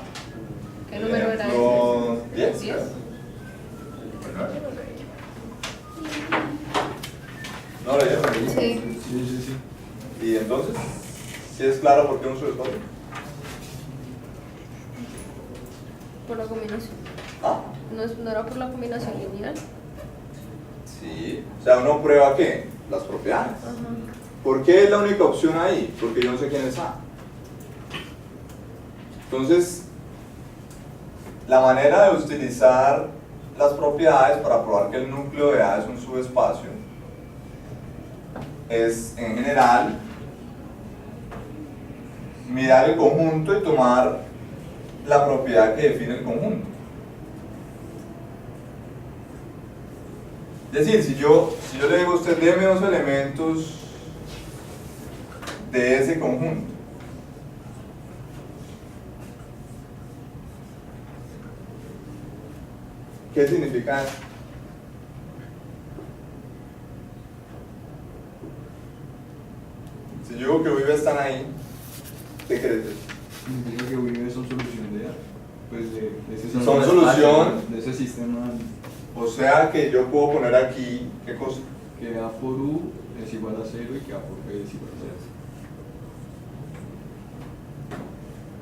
¿Qué número era ese? Ejemplo 10. 10. ¿No leyeron? Sí. Sí. ¿Y entonces? ¿Sí es claro por qué un subespacio? Por la combinación. ¿Ah? ¿No era por la combinación lineal? Sí. O sea, uno prueba ¿qué? Las propiedades. Ajá. ¿Por qué es la única opción ahí? Porque yo no sé quién es A. Entonces, la manera de utilizar las propiedades para probar que el núcleo de A es un subespacio es, en general, mirar el conjunto y tomar la propiedad que define el conjunto. Es decir, si yo le digo a usted, deme dos elementos de ese conjunto, ¿qué significa eso? Si yo digo que Vive están ahí, ¿qué crees? Significa que Vive son solución de A. Pues de ese Son solución. de ese sistema, O sea que yo puedo poner aquí, ¿qué cosa? que A por U es igual a 0 y que A por B es igual a 0.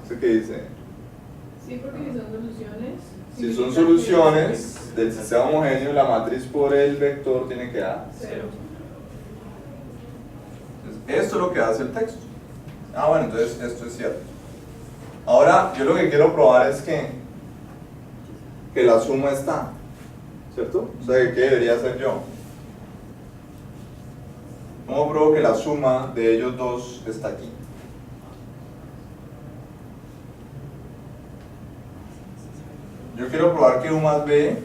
¿Eso qué dice? Sí, porque si son soluciones. Si son soluciones del sistema homogéneo, la matriz por el vector tiene que dar 0. Entonces, esto es lo que hace el texto. Ah, bueno, entonces esto es cierto. Ahora, yo lo que quiero probar es que la suma está, ¿cierto? O sea, ¿qué debería hacer yo? ¿Cómo pruebo que la suma de ellos dos está aquí? Yo quiero probar que U más B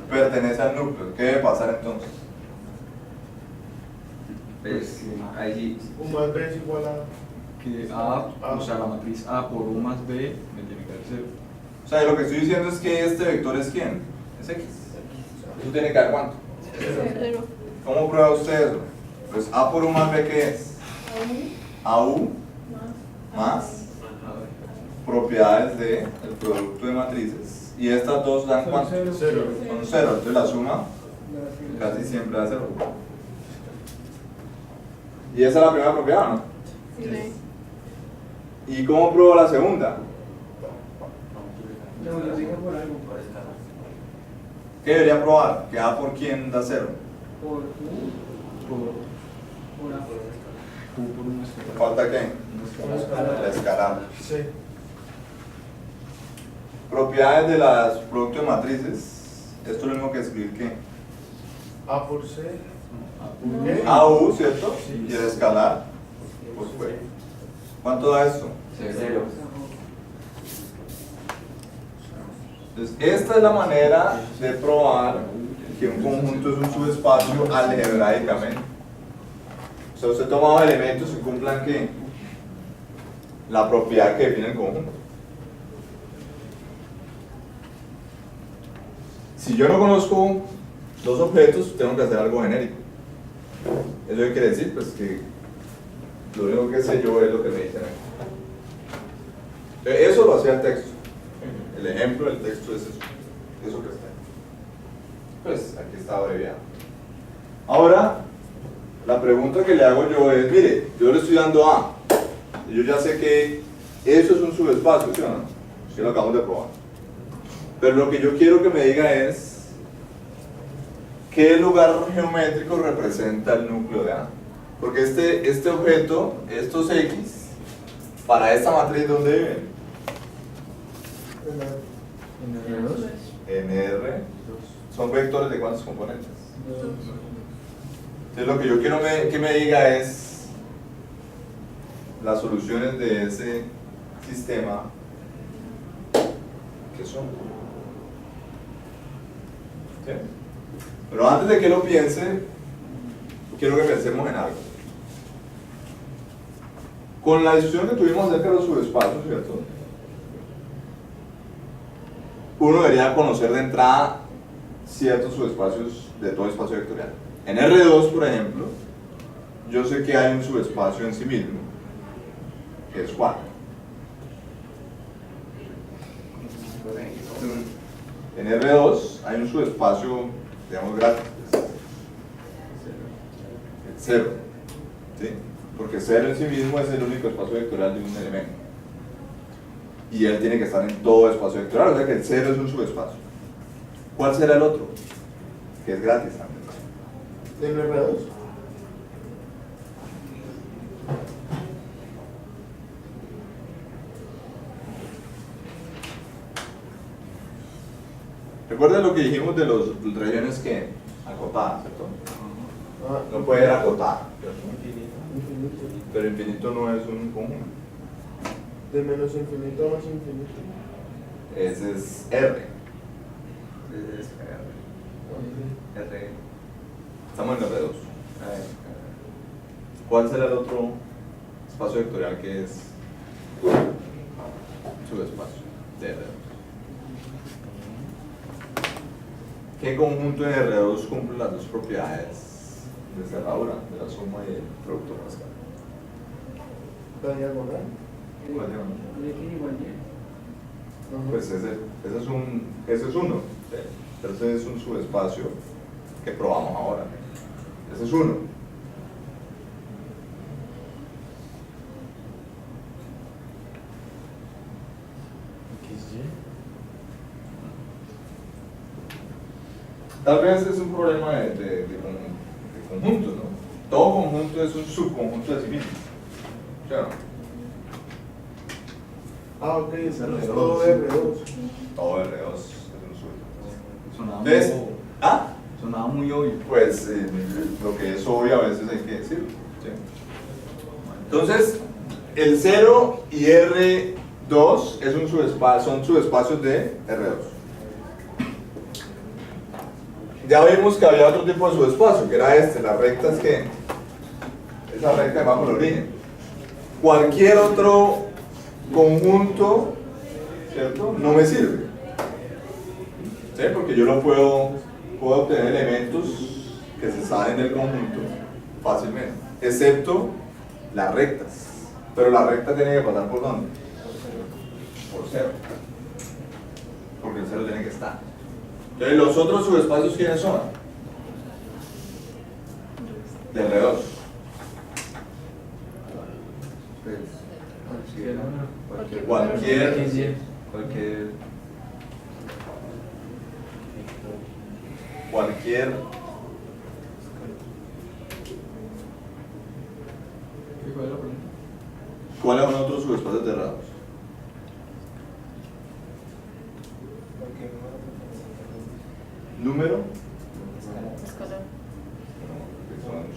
pertenece al núcleo. ¿Qué debe pasar entonces? Pues ahí sí. U más B es igual a... Que A, o sea, la matriz A por U más B me tiene que dar 0. O sea, lo que estoy diciendo es que este vector es ¿quién? Es X. ¿Eso tiene que dar cuánto? 0. ¿Cómo prueba usted eso? Pues A por U más B, ¿qué es? AU más propiedades del producto de matrices. Y estas dos dan cuánto? 0. Son 0. Entonces la suma casi siempre da 0. ¿Y esa es la primera propiedad o no? Sí. ¿Y cómo pruebo la segunda? No, lo digo por algo. ¿Qué debería probar? Que A por quién da 0. Por U, Por por A. U por una escala. ¿Falta qué? Una escala. La escalar. Sí. Propiedades de los productos de matrices. Esto es lo mismo que escribir ¿qué? A por C. A por ¿Qué? AU, ¿cierto? Sí. Y el escalar, pues fue. ¿Cuánto da esto? 0. Entonces, esta es la manera de probar que un conjunto es un subespacio algebraicamente. O sea, usted toma dos elementos que cumplan ¿qué? La propiedad que define el conjunto. Si yo no conozco dos objetos, tengo que hacer algo genérico. ¿Eso qué quiere decir? Pues que lo único que sé yo es lo que me dicen aquí. Eso lo hacía el texto. El ejemplo del texto es eso. Eso que está ahí. Pues aquí está abreviado. Ahora, la pregunta que le hago yo es, mire, yo le estoy dando A. Y yo ya sé que eso es un subespacio, ¿sí o no? Que lo acabamos de probar. Pero lo que yo quiero que me diga es ¿qué lugar geométrico representa el núcleo de A? Porque este objeto, estos X, para esta matriz, ¿dónde viven? En R2. En R. ¿Son vectores de cuántos componentes? Entonces lo que yo quiero que me diga es las soluciones de ese sistema, ¿qué son? ¿Sí? Pero antes de que lo piense, quiero que pensemos en algo. Con la discusión que tuvimos acerca de los subespacios, ¿cierto? Uno debería conocer de entrada ciertos subespacios de todo espacio vectorial. En R2, por ejemplo, yo sé que hay un subespacio en sí mismo, que es 4. En R2 hay un subespacio, digamos, gratis, 0, ¿sí? Porque 0 en sí mismo es el único espacio vectorial de un elemento. Y él tiene que estar en todo espacio vectorial, o sea que el 0 es un subespacio. ¿Cuál será el otro? Que es gratis también. ¿En R2? Recuerda lo que dijimos de las regiones que acotadas, ¿cierto? No puede ser acotada, ¿cierto? Pero infinito no es un conjunto. De menos infinito a más infinito. Ese es R. Es R. Estamos en R2. ¿Cuál será el otro espacio vectorial que es subespacio de R2? ¿Qué conjunto en R2 cumple las dos propiedades de cerradura, de la suma y del producto pascal? La diagonal. ¿Cuál diagonal? Ajá. Pues ese es uno, ¿sí? Pero ese es un subespacio que probamos ahora. Ese es uno. Tal vez es un problema de conjuntos, ¿no? Todo conjunto es un subconjunto de sí mismo. ¿Sí o no? Ah, ok, es R2. todo R2. Todo R2 es un subespacio. Sonaba ¿Ves? muy, ¿Ah? sonaba muy obvio. Pues lo que es obvio a veces hay que decirlo. ¿Sí? Entonces, el 0 y R2 es un son subespacios de R2. Ya vimos que había otro tipo de subespacio, que era las rectas que... esa recta que va por el origen. Cualquier otro conjunto, ¿cierto? No me sirve. ¿Sí? Porque yo puedo obtener elementos que se salen del conjunto fácilmente, excepto las rectas. Pero la recta tiene que pasar ¿por dónde? Por 0. Porque el 0 tiene que estar. Entonces, los otros subespacios, ¿quiénes son? De R2. Cualquier ¿cuáles son otros subespacios de R2? ¿Número?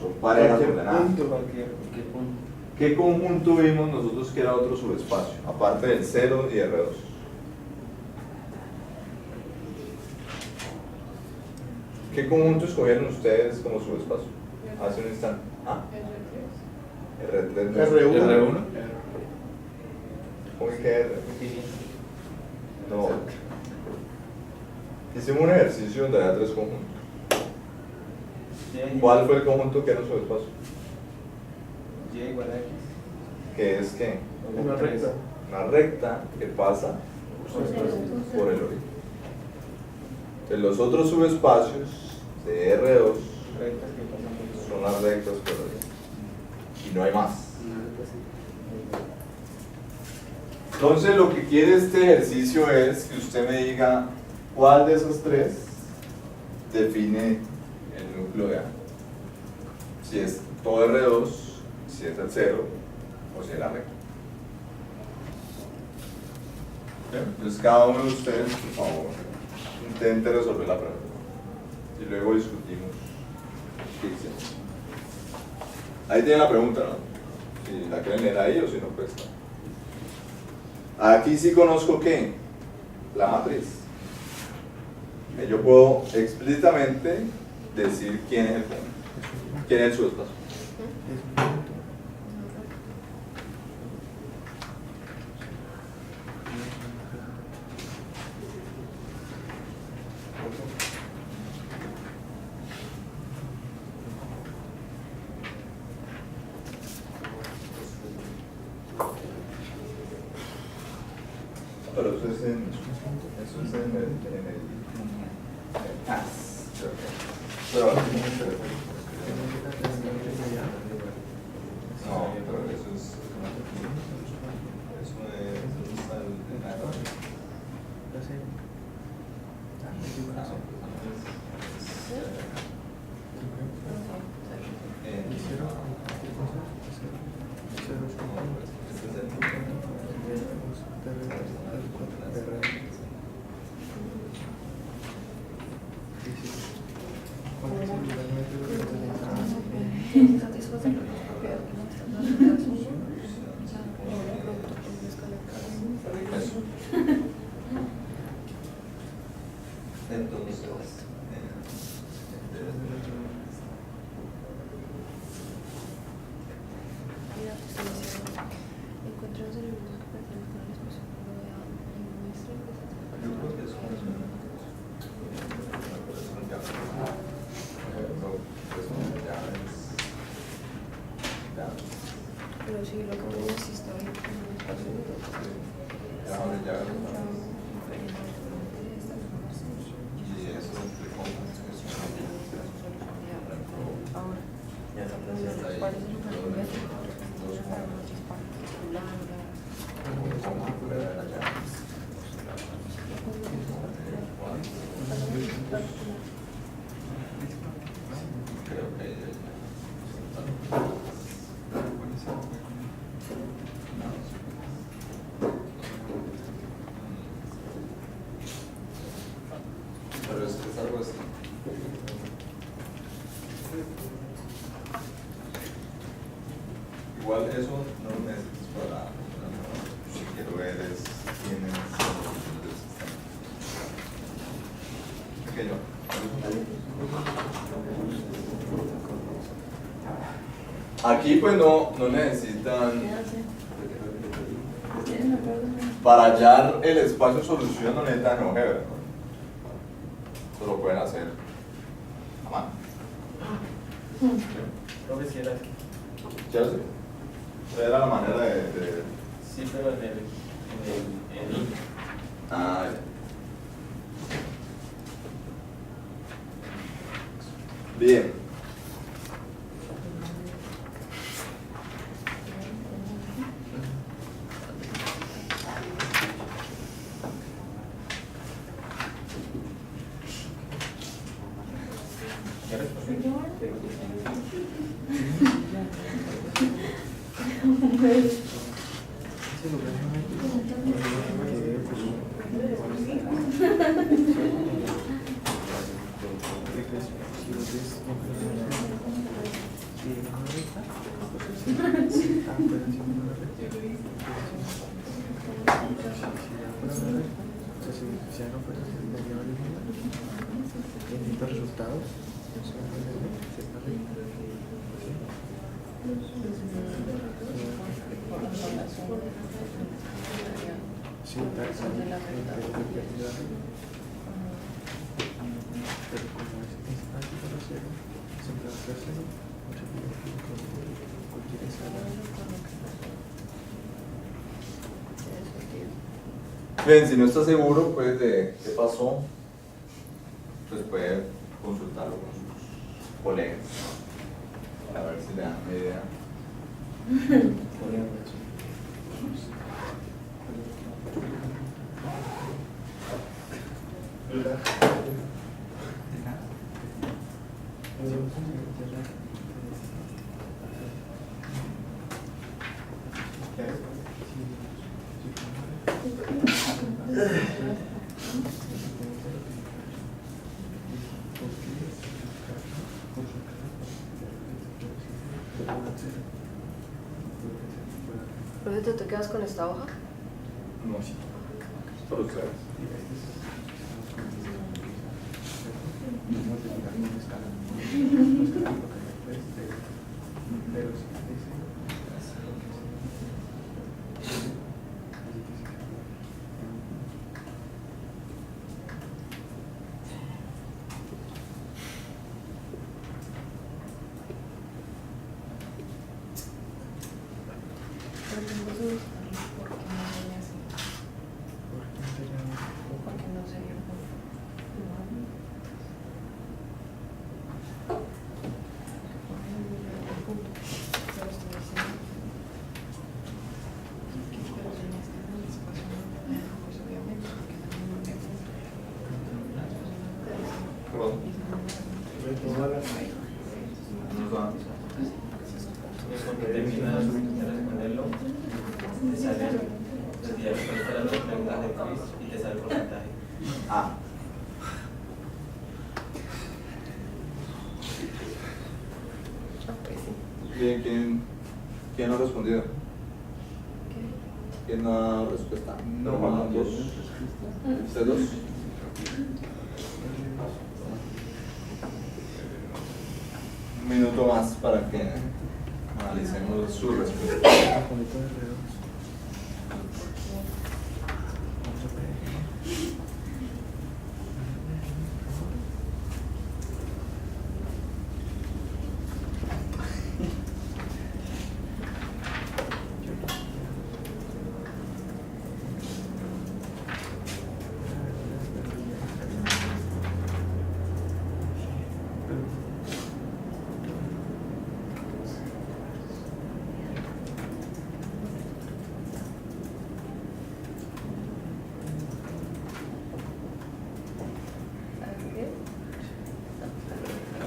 Son parejas ordenadas. ¿Qué conjunto vimos nosotros que era otro subespacio, aparte del 0 y R2? ¿Qué conjunto escogieron ustedes como subespacio? Hace un instante. ¿Ah? R3. R1. ¿Cómo es que R? No. Hicimos un ejercicio donde había 3 conjuntos. ¿Cuál fue el conjunto que era un subespacio? Y igual a X. ¿Qué es qué? Una recta. Una recta que pasa por el origen. Entonces, los otros subespacios de R2 Rectas que pasan por son las rectas por el origen. Y no hay más. Entonces, lo que quiere este ejercicio es que usted me diga cuál de esos 3 define el núcleo de A. Si es todo R2, si es el 0 o si es la recta. ¿Bien? Entonces cada uno de ustedes, por favor, intente resolver la pregunta y luego discutimos qué hicimos. Ahí tienen la pregunta, ¿no? Si la quieren leer ahí o si no, pues aquí sí conozco ¿qué? La matriz. Yo puedo explícitamente decir quién es el punto, quién es el subespacio. Pero eso es en el TAS. Pero no, pero eso es Pero sí, lo que me necesito es un espacio. Ahora, ¿cuál es el pero es algo así. Igual eso no lo necesitas para si quiero ver es quién es el sistema. Pequeño. Aquí pues no necesitan, para hallar el espacio de solución no necesitan GeoGebra, ¿no? Eso lo pueden hacer a mano. Profe, si era así. ¿Ya lo sé? Era la manera de... Sí, pero en el Ah, ya. Bien. Bien, si no está seguro pues de qué pasó, pues puede consultarlo con sus colegas a ver si le dan una idea. Profe, ¿te quedas con esta hoja? No, sí. Por ustedes. Cuando terminas de responderlo, te sale la respuesta a la pregunta de quiz y te sale el porcentaje. Ah. Bien, ¿quién no ha respondido? ¿Quién no ha dado respuesta? No, faltan dos. ¿Ustedes dos? Un minuto más para que analicemos su respuesta.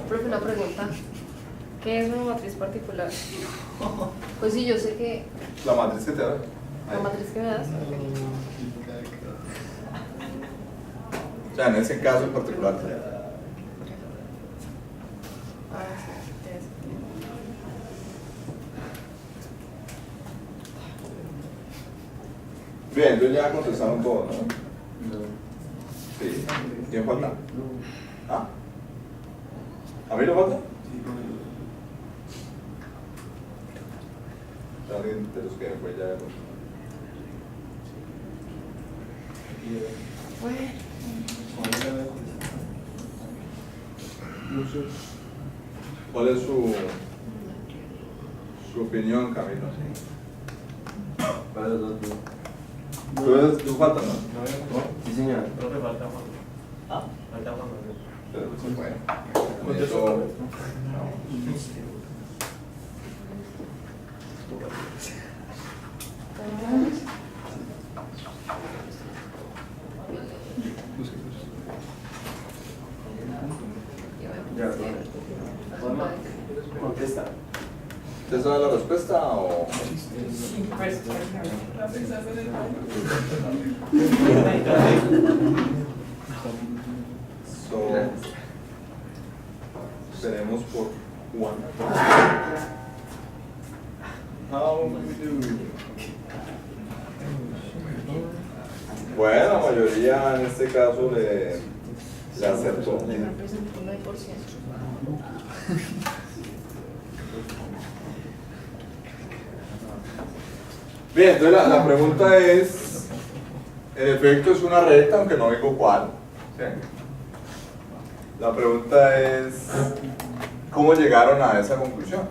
Profe, una pregunta. ¿Qué es una matriz particular? Pues sí, yo sé que La matriz que te da. la matriz que me das. O sea, en ese caso en particular. Bien, entonces ya contestaron todo, ¿no? Sí. ¿Quién falta? ¿Ah? ¿A mí no falta? Alguien de los que fue ya. ¿Cuál es su opinión, Camilo? Para los dos, ¿Tú faltas, no? Sí, señor. Profe, falta Juan. ¿Ah? Falta Juan Manuel. Pero se fue. Ya, contesta. ¿Usted sabe la respuesta o...? La pensaste en el Veremos por Juan. How we do? Bueno, la mayoría en este caso le acertó. Me representó un 9%. Bien, entonces la pregunta es, en efecto es una recta, aunque no digo cuál. ¿Sí? La pregunta es, ¿cómo llegaron a esa conclusión?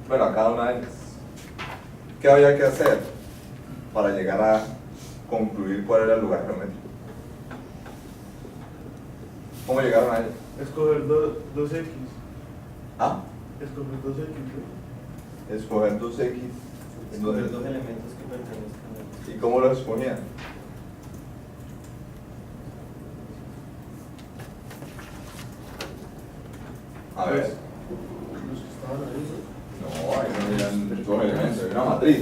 Bueno, a cada una de ellas. ¿Qué había que hacer para llegar a concluir cuál era el lugar geométrico? ¿Cómo llegaron a ella? Escoger 2x. ¿Ah? Escoger 2x. Escoger 2x. Escoger dos elementos que pertenezcan ¿Y cómo los escogían? A ver. Los que estaban ahí. No, ahí no eran dos elementos, era una matriz.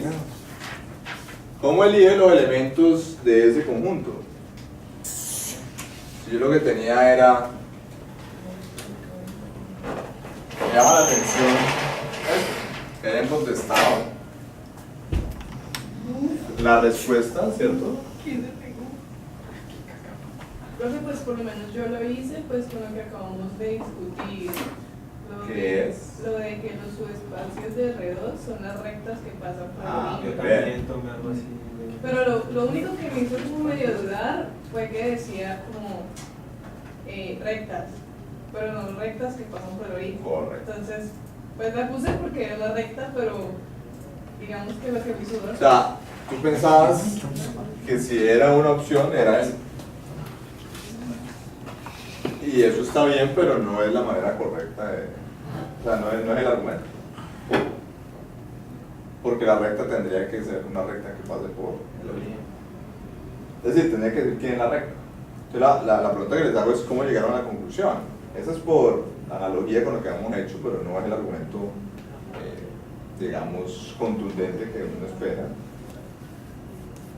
¿Cómo elige los elementos de ese conjunto? Si yo lo que tenía era, me llama la atención que hayan contestado la respuesta, ¿cierto? Profe, pues por lo menos yo lo hice pues con lo que acabamos de discutir. ¿Qué es? Lo de que los subespacios de R2 son las rectas que pasan por el Yo origen. también tomé algo así. Pero lo único que me hizo como medio dudar fue que decía como rectas, pero no rectas que pasan por el origen. Correcto. Entonces, pues la puse porque era la recta, pero digamos que lo que me hizo dudar. O sea, tú pensabas que si era una opción era esa. Y eso está bien, pero no es la manera correcta de... O sea, no es el argumento. Porque la recta tendría que ser una recta que pase por el origen. Es decir, tendría que decir quién es la recta. Entonces la pregunta que les hago es cómo llegaron a la conclusión. Esa es por analogía con lo que hemos hecho, pero no es el argumento, digamos, contundente que uno espera.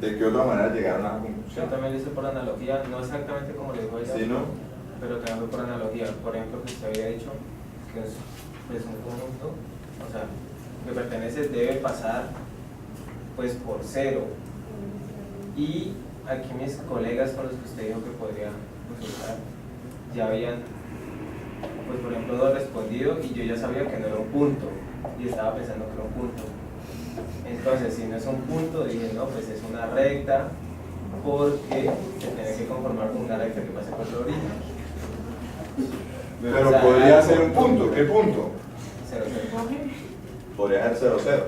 ¿De qué otra manera llegaron a la Yo conclusión? también lo hice por analogía, no exactamente como le dijo ella, ¿Sí, no? pero también fue por analogía. Por ejemplo, que usted había dicho que es un conjunto, o sea, que pertenece debe pasar pues por 0. Y aquí mis colegas con los que usted dijo que podría resultar ya habían, pues por ejemplo, 2 respondido y yo ya sabía que no era un punto y estaba pensando que era un punto. Entonces, si no es un punto, dije no, pues es una recta porque se tiene que conformar con una recta que pase por el origen. Pero O sea, podría ser un punto. ¿Qué punto? 0, 0. Podría ser 0,0.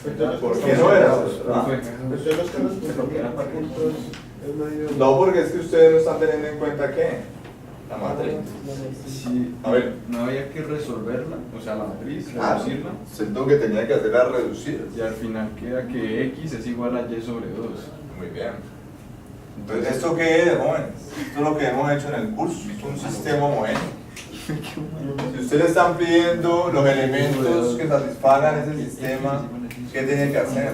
Entonces, ¿Por qué no era 0,0? Entonces los que los Porque eran para puntos. es medio... No, porque es que ustedes no están teniendo en cuenta ¿qué? La matriz. Sí, A ver. no había que resolverla, o sea, la matriz, Ah, reducirla, siento que tenía que hacerla reducir. y al final queda que x es igual a y sobre 2. Muy bien. Entonces, ¿esto qué es, jóvenes? Esto es lo que hemos hecho en el curso, es un sistema homogéneo. Si ustedes están pidiendo los elementos que satisfagan ese sistema, ¿qué tienen que hacer?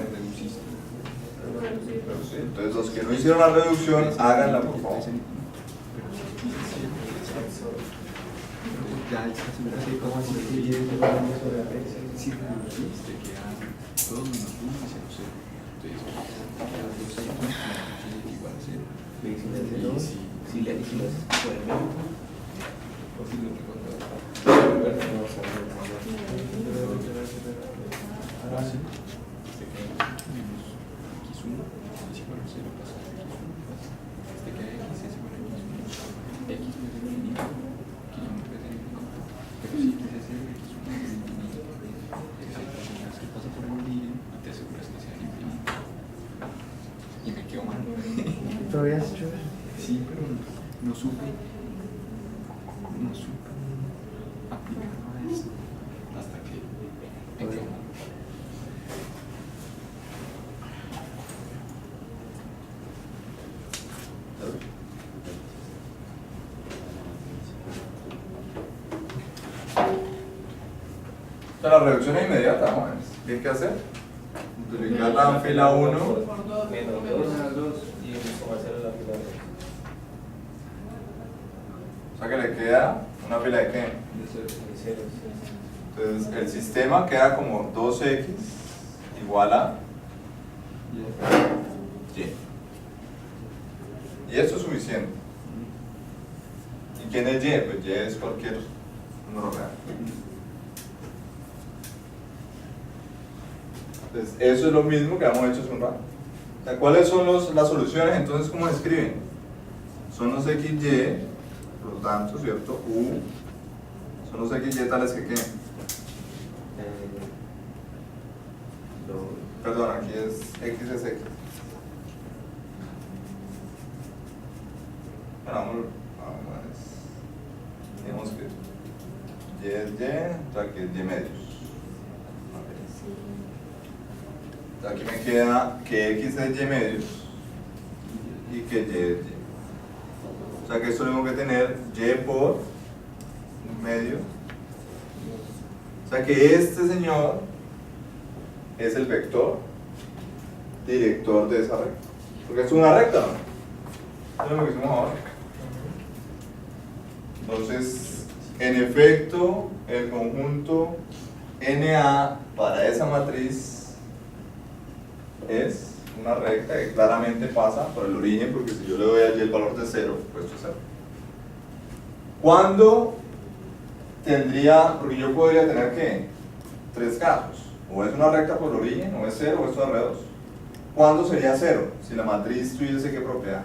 Reducir. Entonces, los que no hicieron la reducción, háganla por favor. Ya así como así si reduciste quedan todos menos 1 y 0, 0. Entonces, las dos igual a 0. Si le dijimos por el medio. Ahora sí, este queda menos x1 es igual a 0 pasa x1 este queda x es igual a x1 x no es el infinito, x1 no es el infinito, pero si x es 0, x1 es el infinito, es el porcentaje que pasa por el origen y te aseguras que sea el infinito. Y me quedo mal. ¿Todavía has hecho eso? Sí, pero no supe aplicarlo a esto hasta que me quedo mal. La reducción es inmediata, jóvenes. ¿Qué hay que hacer? Multiplicar la fila 1. Por 2. Menos 2 y sumar 0 a la fila 2. O sea que le queda una fila de qué? De 0. Entonces el sistema queda como 2x igual a y. Y esto es suficiente. ¿Y quién es y? Pues y es cualquier número real. Entonces eso es lo mismo que hemos hecho hace un rato. O sea, ¿cuáles son las soluciones? Entonces, ¿cómo se escriben? Son los xy, por lo tanto, ¿cierto? U son los xy tales que ¿qué? Perdón, aquí es x es x. Vamos, digamos que y es y, o sea que es y medios. Aquí me queda que x es y medios y que y es y. O sea que esto tengo que tener y por medio. O sea que este señor es el vector director de esa recta. Porque es una recta, ¿no? Eso es lo que hicimos ahora. Entonces, en efecto, el conjunto NA para esa matriz es una recta que claramente pasa por el origen, porque si yo le doy allí el valor de 0, pues esto es 0. ¿Cuándo tendría, porque yo podría tener que 3 casos, o es una recta por el origen, o es 0, o esto es R2. ¿Cuándo sería 0? Si la matriz tuviese qué propiedad.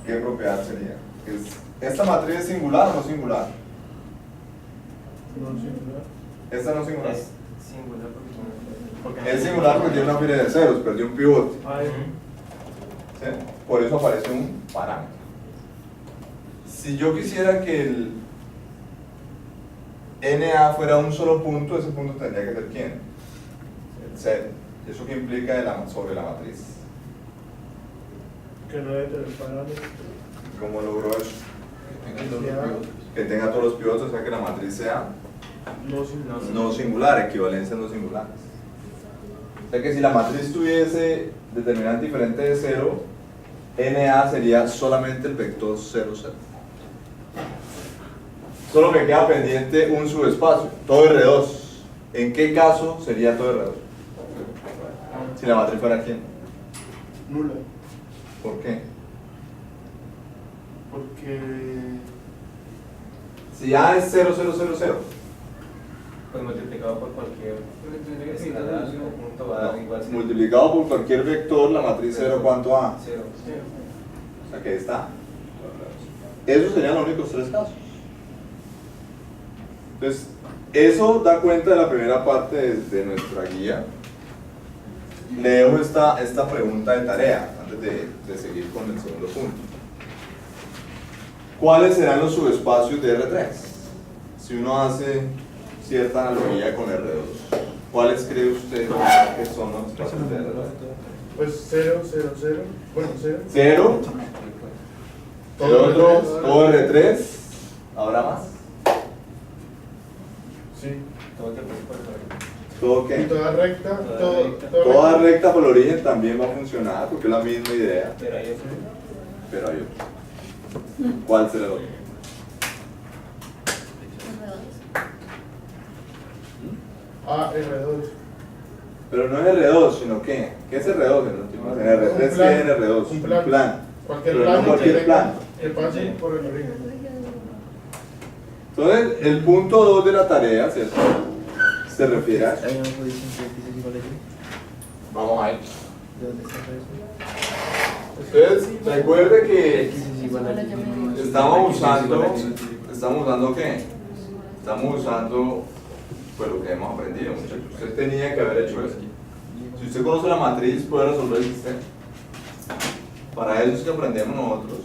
¿Qué propiedad sería? ¿Esta matriz es singular o no singular? No singular. ¿Esta no es singular? Es singular porque Es singular porque tiene una serie de ceros, perdió un pivote. ¿Sí? Por eso aparece un parámetro. Si yo quisiera que el NA fuera un solo punto, ese punto tendría que ser ¿quién? El 0. ¿Eso qué implica sobre la matriz? Que no debe tener parámetros. ¿Cómo logró eso? Que tenga todos los pivotes. Que tenga todos los pivotes, o sea que la matriz sea No singular. no singular, equivalencia no singulares. O sea que si la matriz tuviese determinante diferente de 0, NA sería solamente el vector 0, 0. Solo me queda pendiente un subespacio, todo R2. ¿En qué caso sería todo R2? Si la matriz fuera ¿quién? Nula. ¿Por qué? Porque Si A es 0, 0, 0, 0. pues multiplicado por cualquier escalar o punto va a dar igual. Multiplicado por cualquier vector, la matriz 0, ¿cuánto A? 0. O sea que ahí está. Esos serían los únicos 3 casos. Entonces, eso da cuenta de la primera parte de nuestra guía. Le dejo esta pregunta de tarea antes de seguir con el segundo punto. ¿Cuáles serán los subespacios de R3? Si uno hace cierta analogía con R2, ¿cuáles cree usted que son los espacios de R2? pues 0, 0, 0. Bueno, 0. 0, el otro, todo R3, ¿habrá más? Sí. Todo que pase por el origen. ¿Todo Y qué? toda recta. Toda recta por el origen también va a funcionar porque es la misma idea, Pero ahí es pero hay otro. ¿Cuál será el otro? Ah, R2. Pero no es R2, sino ¿qué? ¿Qué es R2 en últimas? En R3, ¿qué es en R2? Un Un plan. Cualquier Pero plan no cualquier que plan. que pase por el origen. Entonces, el punto 2 de la tarea, ¿cierto? Se refiere a... ¿Hay una posición que X es igual a Y? Vamos a ir. ¿De dónde está eso? Entonces, recuerde que X es igual a Y. estamos usando ¿qué? Estamos usando pues lo que hemos aprendido, muchachos. Usted tenía que haber hecho eso. Si usted conoce la matriz, puede resolver el sistema. Para eso es que aprendemos nosotros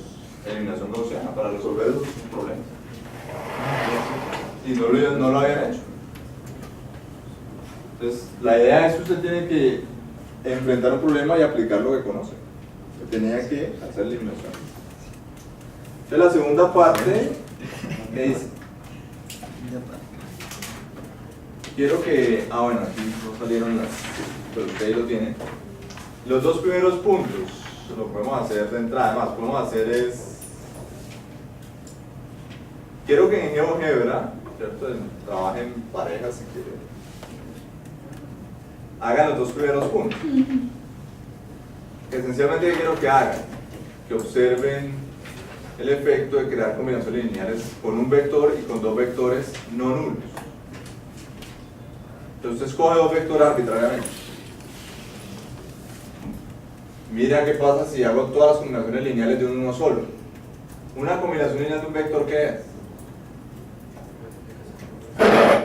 eliminación gaussiana, para resolver esos problemas. Y no lo habían hecho. Entonces, la idea es que usted tiene que enfrentar un problema y aplicar lo que conoce. Usted tenía que hacer la eliminación. Entonces, la segunda parte me dice: quiero que, bueno, aquí no salieron las, pero ustedes lo tienen. Los dos primeros puntos lo podemos hacer de entrada. Además, podemos hacer es, quiero que en GeoGebra, ¿cierto? Trabajen en pareja si quieren. Hagan los dos primeros puntos. Esencialmente, ¿qué quiero que hagan? Que observen el efecto de crear combinaciones lineales con un vector y con dos vectores no nulos. Entonces usted escoge dos vectores arbitrariamente. Mira qué pasa si hago todas las combinaciones lineales de uno solo. Una combinación lineal de un vector, ¿qué es?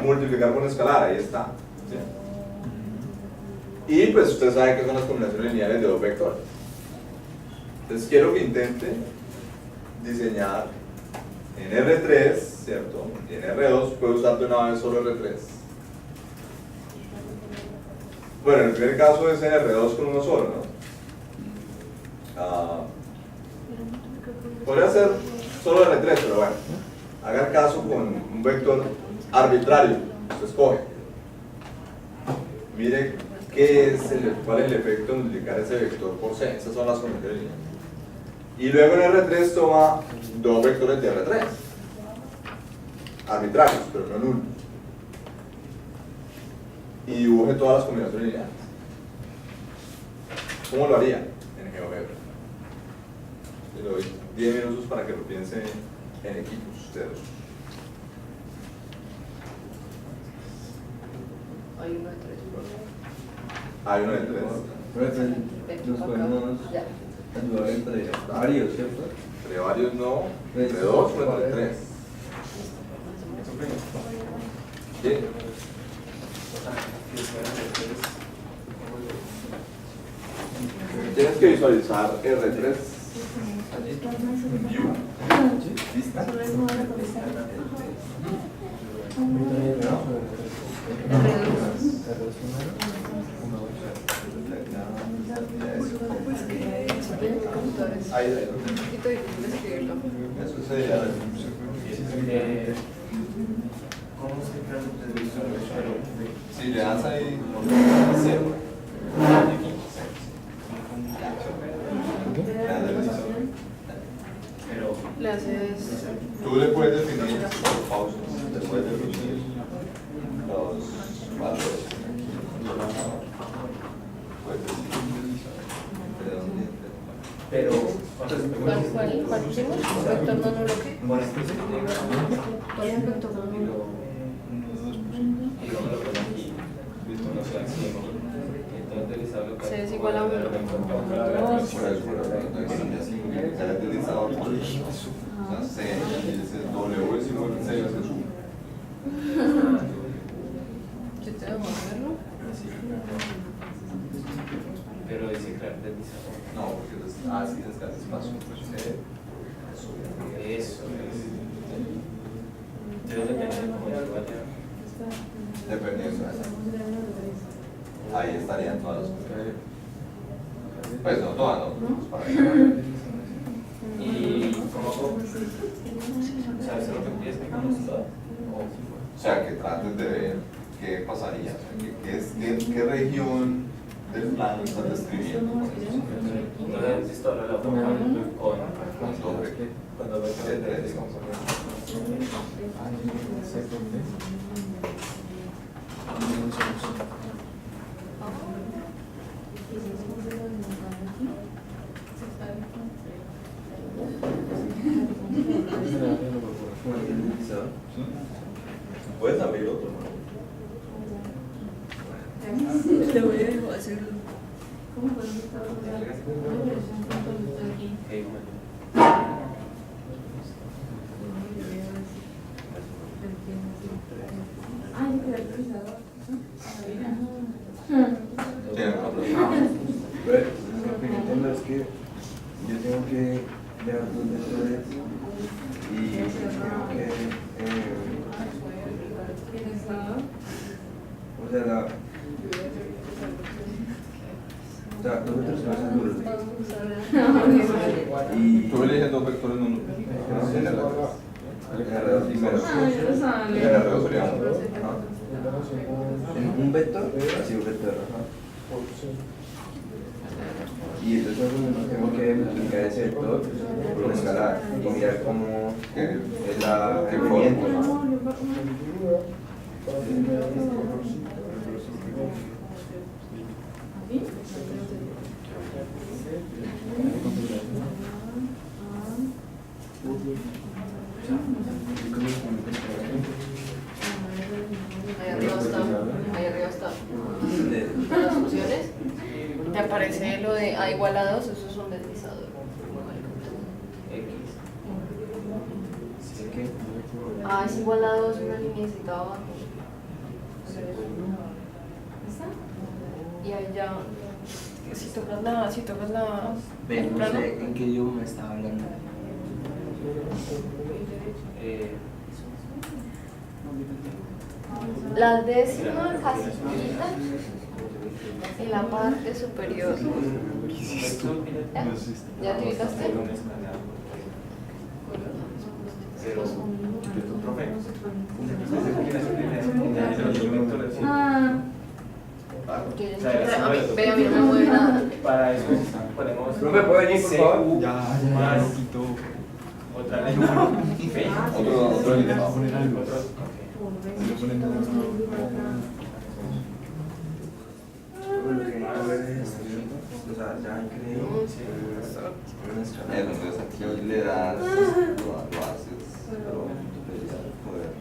Multiplicar por un escalar, ahí está. ¿Sí? Y pues usted sabe que son las combinaciones lineales de dos vectores. Entonces quiero que intente diseñar en R3, ¿cierto? Y en R2 puedo usar de una vez solo R3. Bueno, en el primer caso es en R2 con uno solo, ¿no? Podría ser solo R3, pero bueno, haga caso con un vector arbitrario. usted escoge. Mire cuál es el efecto de multiplicar ese vector por C. Esas son las combinaciones lineales. Y luego en R3 toma dos vectores de R3. Arbitrarios, pero no nulos. Y dibuje todas las combinaciones lineales. ¿Cómo lo haría? En GeoGebra. Le doy 10 minutos para que lo piense en equipos ustedes. Hay uno de 3. Hay uno de 3. Nos podemos ayudar entre varios, ¿cierto? Entre varios no, entre 2 o entre 3. ¿Sí? Tienes que visualizar R3 View. ¿Vista? Ahí. Eso sería. ¿Cómo se crea el televisor? Si le das ahí 0. Pero Le haces. Tú le puedes definir los pausas, le puedes definir los valores. Puedes definir pero ¿Cuál pusimos? ¿Vector no nulo qué? bueno, pues ¿Cuál es el vector no nulo? digamos lo que aquí visto no sea así, entonces utilizarlo C es igual a 1. por eso, ya he utilizado por o sea, C, y ese W es igual a C, es 1. ¿Yo te debo hacerlo? pero dice crear deslizador. No, porque es así, es casi espacio. Eso es. Entonces depende de cómo yo vaya. Dependiendo. Ahí estarían todas las cosas. Pues no todas, no. Pues para ahí. ¿Y cómo sabes lo que pides que como ciudad? O sea, que trates de ver qué pasaría, o sea, qué región del plano estás describiendo. Entonces, esto lo pongo con Cuando cuando veo que de 3, puedes abrir otro, ¿no? Le voy a dejar hacerlo. ¿Cómo podemos estar aquí? Ah, yo quería utilizar. Tiene una Pero lo que yo entiendo es que yo tengo que ver dos vectores y tengo que o sea, dos vectores no son nulos. Y Tú eliges dos vectores no nulos. un vector, así un vector. Y entonces tengo que multiplicar ese vector por una escalar y mirar cómo es la movimiento. Ahí arriba está. Las opciones. Te aparece lo de A igual a 2, eso es un deslizador. A es igual a 2, una linecita abajo. Y ahí ya, si tocas la Ven, el no plano, sé en qué idioma estaba hablando. la décima casillita en la parte superior. ¿Ya te ubicaste? Pero, profe, puede venir, por favor? Ya lo quitó. Otra vez. Otro delimitador. Poner algo. O sea, ya creo. Entonces aquí le das, lo haces, pero deberías poder.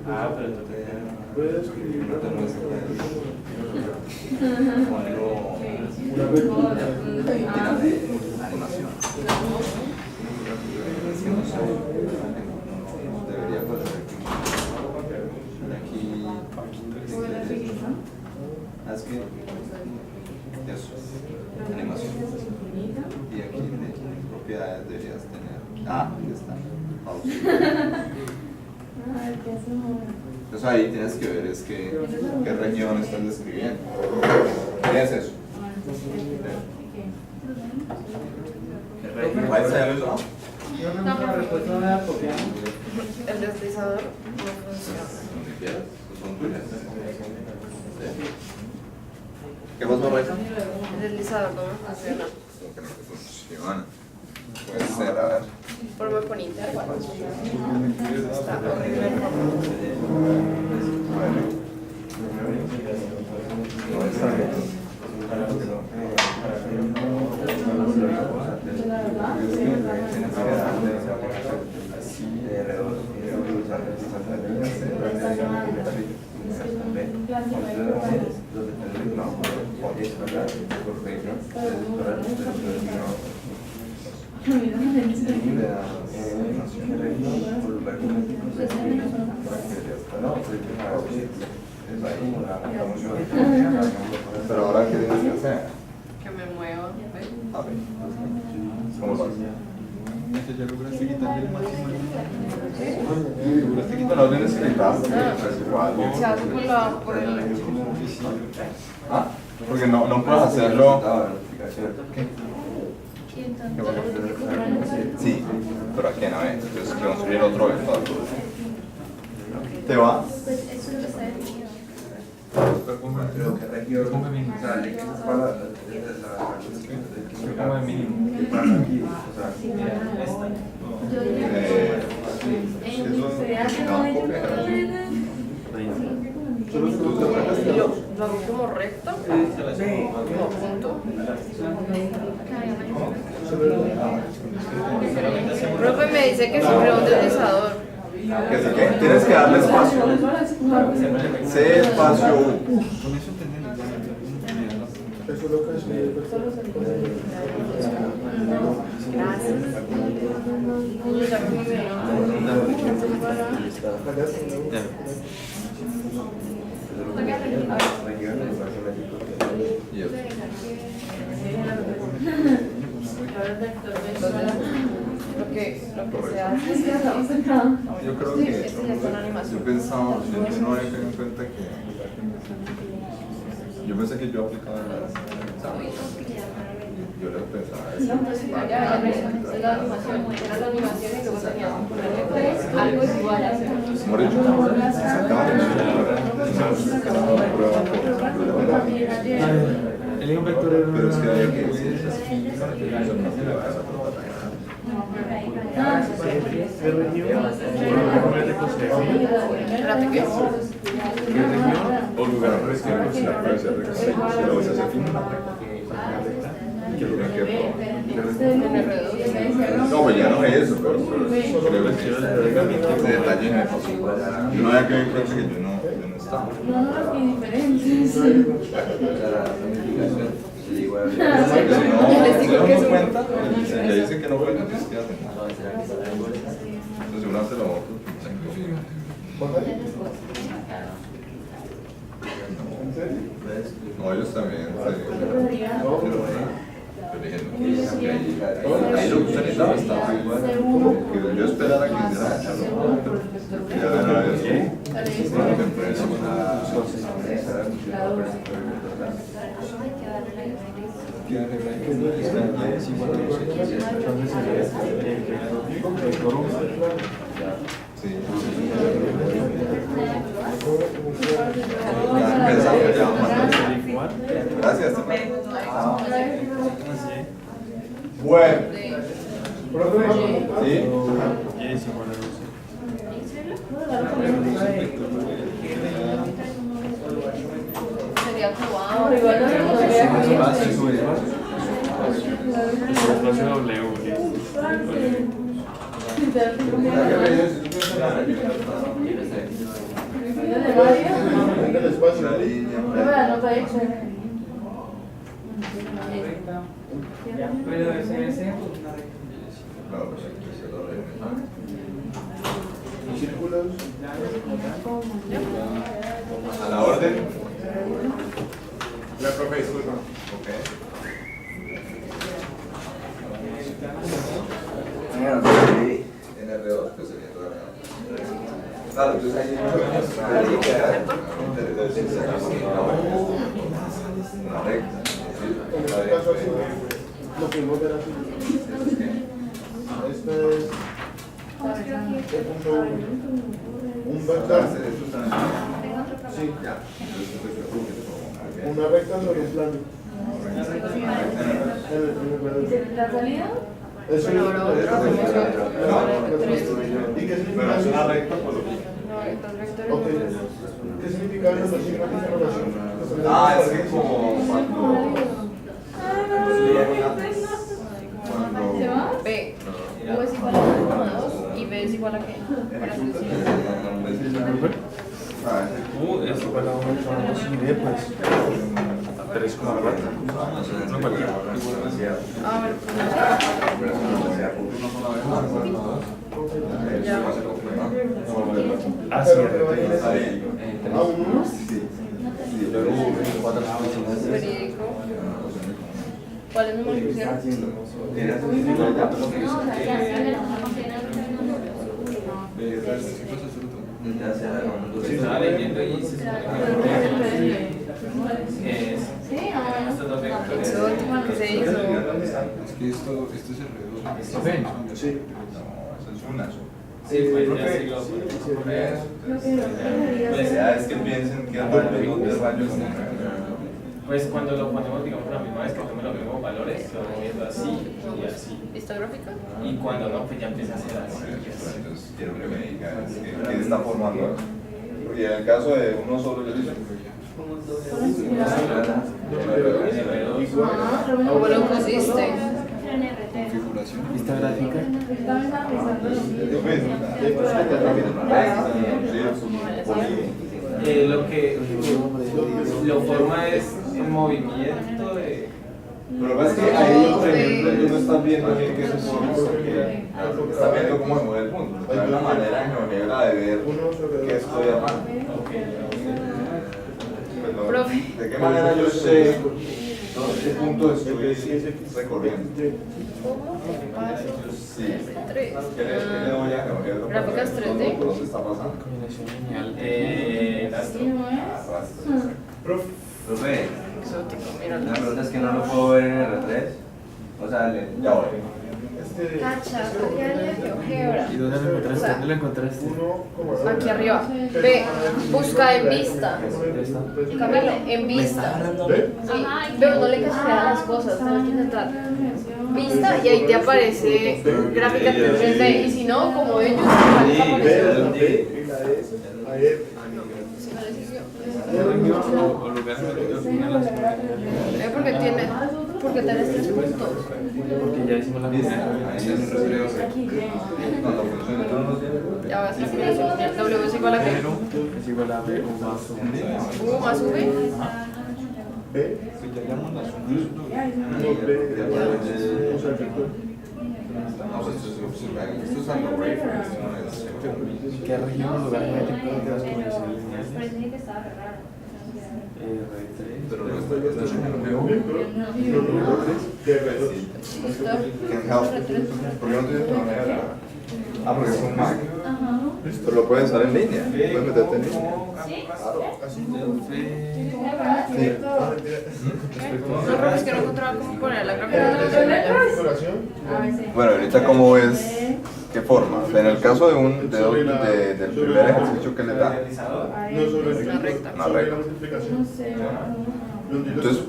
Ah, pero tú Puedes escribir No te muestra. Animación. Es que no sé. Debería pasar aquí. Haz que eso, animación. Y aquí de propiedades deberías tener. Ah, aquí está. Pausa. Entonces ahí tienes que ver es que, qué región estás describiendo. ¿Qué es eso? ¿Cuál es el uso? El deslizador no funciona. Donde quieras. ¿Qué pasó, Raiza? El deslizador no me funciona. Como que no te funciona. Puede ser, a ver. Por me pone intervalo. Está horrible. No está bien. Pero ahora, ¿qué tienes que hacer? Que me mueva. A ver. ¿Cómo lo haces? Ya lograste quitarle el máximo. ¿Lograste quitar las órdenes que necesitas? Es igual. Se hace por el. Ah, porque no puedes hacerlo. Sí, pero aquí no es. Entonces, construir otro vector. ¿Te va? Pues eso es lo que está definido. Creo que región. O sea, le quitas para la mínimo. ¿qué pasa aquí? O sea, Yo diría Lo hago como recto, como punto. Profe me dice que sobre un deslizador. Que sí, que tienes que darle espacio. C espacio U. Con eso tenemos ya. Eso es lo que es. Y eso. Lo que se hace es Yo creo que yo pensaba, yo no había caído en cuenta que yo pensé que yo aplicaba las yo le pensaba eso. es la animación, era la animación y luego tenías que ponerle algo es igual a hacer. Hemos dicho, El hijo vector era pero es que hay que Espérate, ¿qué? o lugar es que la puede ser recta, si lo vas a hacer fin, que lo que no, pues ya no es eso, pero creo que ese detalle me pasó. Yo no había caído en cuenta que yo no estaba. No, qué diferentes. Si no se cuenta, ya dicen que no cuenta, pues ¿qué hacen? Entonces uno hace lo otro. No, ellos también. Ahí lo que usted necesitaba estaba igual. Que yo esperara que hiciera ya de una vez. Sí. Gracias. Bueno. ¿Sí? Y es igual a 12. Sería cubano. Pero igual no se resolvía aquí. Espacio W. Venga el espacio. Una línea. No me la nota ahí. Pero ese Claro, perfecto, se lo reúnen. Círculos. A la orden. La profe, disculpa. Ok. En R2, pues sería todo R2. Claro, entonces ahí una recta. En este caso así, lo podemos ver así. Este es el punto 1. Un vector. Sí. Una recta sobre un plano. ¿La salida? Eso Bueno, ahora otra hacemos otro. ¿Y qué Pero significa es una eso? recta por lo que. Ok. ¿Qué significa los signos de interrogación? Ah, es que como cuando. ¿Se va? B. U es igual a 2 y B es igual a qué? Para que U es igual a 1,2 y B, pues. A 3,4. No cualquiera. a ver, Ah, sí, ¿A uno? verídico. ¿Cuál es el número que pusieron? estaba leyendo y se supone que es Sí, ah, estos dos vectores. Eso, ¿qué se hizo? Es que esto se reduce. Sí. No, eso es una. Sí, pues ya sí lo Pues ya es que piensen que el rayo de rayos Pues cuando lo ponemos, digamos, la misma vez que tomen los mismos valores, lo vamos viendo así y así. ¿Lista gráfica? Y cuando no, pues ya empieza a ser así y así. entonces quiero que me digan qué está formando. Y en el caso de uno solo, yo digo. ¿Cómo lo pusiste? Configuración. Esta gráfica. Lo que lo forma es el movimiento de. Pero lo que pasa es que ahí, por ejemplo, tú no estás viendo qué se forma porque estás viendo cómo se mueve el punto. Hay una manera en geometría de ver qué estoy armando. Profe. ¿De qué manera yo sé qué punto estoy recorriendo? Sí. 3. ¿Qué le doy a geometría? Gráficas 3D. ¿Por dónde está pasando? Combinación lineal. Profe, Exótico, mira. la pregunta es que no lo puedo ver en R3. O sea, Ya voy. Cacha, ¿qué área de GeoGebra? ¿Y dónde lo encontraste? ¿Dónde lo encontraste? Aquí arriba. B. Busca en vista. Camilo, en vista. Sí, pero no le casquea las cosas, tienes que intentar. Vista y ahí te aparece gráfica 3D. Y si no, como ellos, igual te aparece otro. Si no les sirvió. O lugares donde tienen las Porque tenés 3 puntos. porque ya hicimos la combinación. Ya vas a hacer eso. El W es igual a qué? Pero es igual a B o más o menos. U más V. B. No, pues esto es algo reference, ¿no? ¿Qué región o lugar geométrico de las combinaciones lineales? Pero no estoy viendo el ¿Por qué no tienes una manera? Ah, porque es un Mac. Pero lo puedes usar en línea. Puedes meterte en línea. No, es que no encontraba cómo poner la gráfica 3D. Bueno, ahorita cómo ves qué forma. En el caso de del primer ejercicio que le da. Una recta. Una recta. Entonces,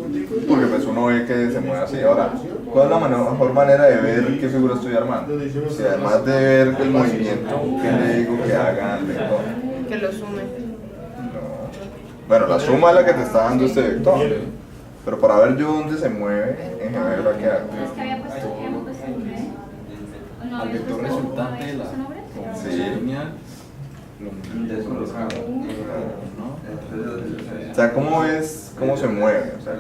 porque pues uno ve que se mueve así. Ahora, ¿Cuál es la mejor manera de ver qué figura estoy armando? Si además de ver el movimiento, ¿qué le digo que haga al vector? Que lo sume. No. Bueno, la suma es la que te está dando este vector. Pero para ver yo dónde se mueve en GeoGebra, ¿qué hago? Es que había puesto que habíamos puesto un ¿eh? ¿O no Al habías vector puesto resultante de la ¿su nombre? Sí. lineal, lo Descolocado. ¿no? O sea, ¿cómo ves cómo se mueve? O sea,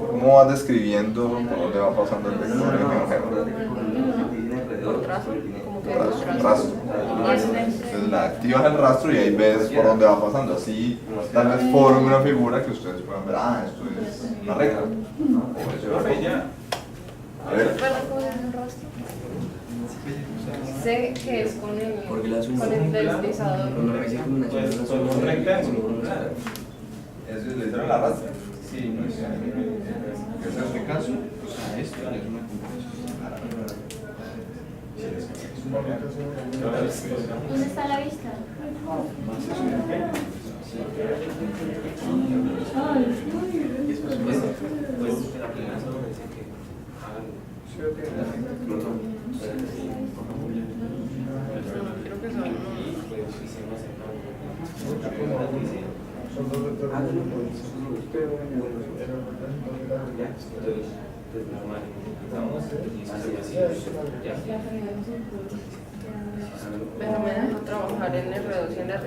¿cómo vas describiendo por dónde va pasando el vector en GeoGebra? Por trazo, como que Rastro. Entonces la activas el rastro y ahí ves por dónde va pasando. Así tal vez forme una figura que ustedes puedan ver, esto es una recta. Profe, ya. A ver. ¿Recuerdas cómo es el rastro? Sé que es con Porque la suma el deslizador. cuando me dice combinación Pues la con suma un rectángulo. ¿Eso es literal la rastra? Sí, no es. ¿Qué es este caso? O sea, esto ya es una ¿Dónde está la vista? Pues la primera solo me dice que hagan. Creo que son. Y pues hicimos el Son dos vectores. pues normal. Vamos, y así. Ya. Pero me dejó trabajar en R2 y en R3.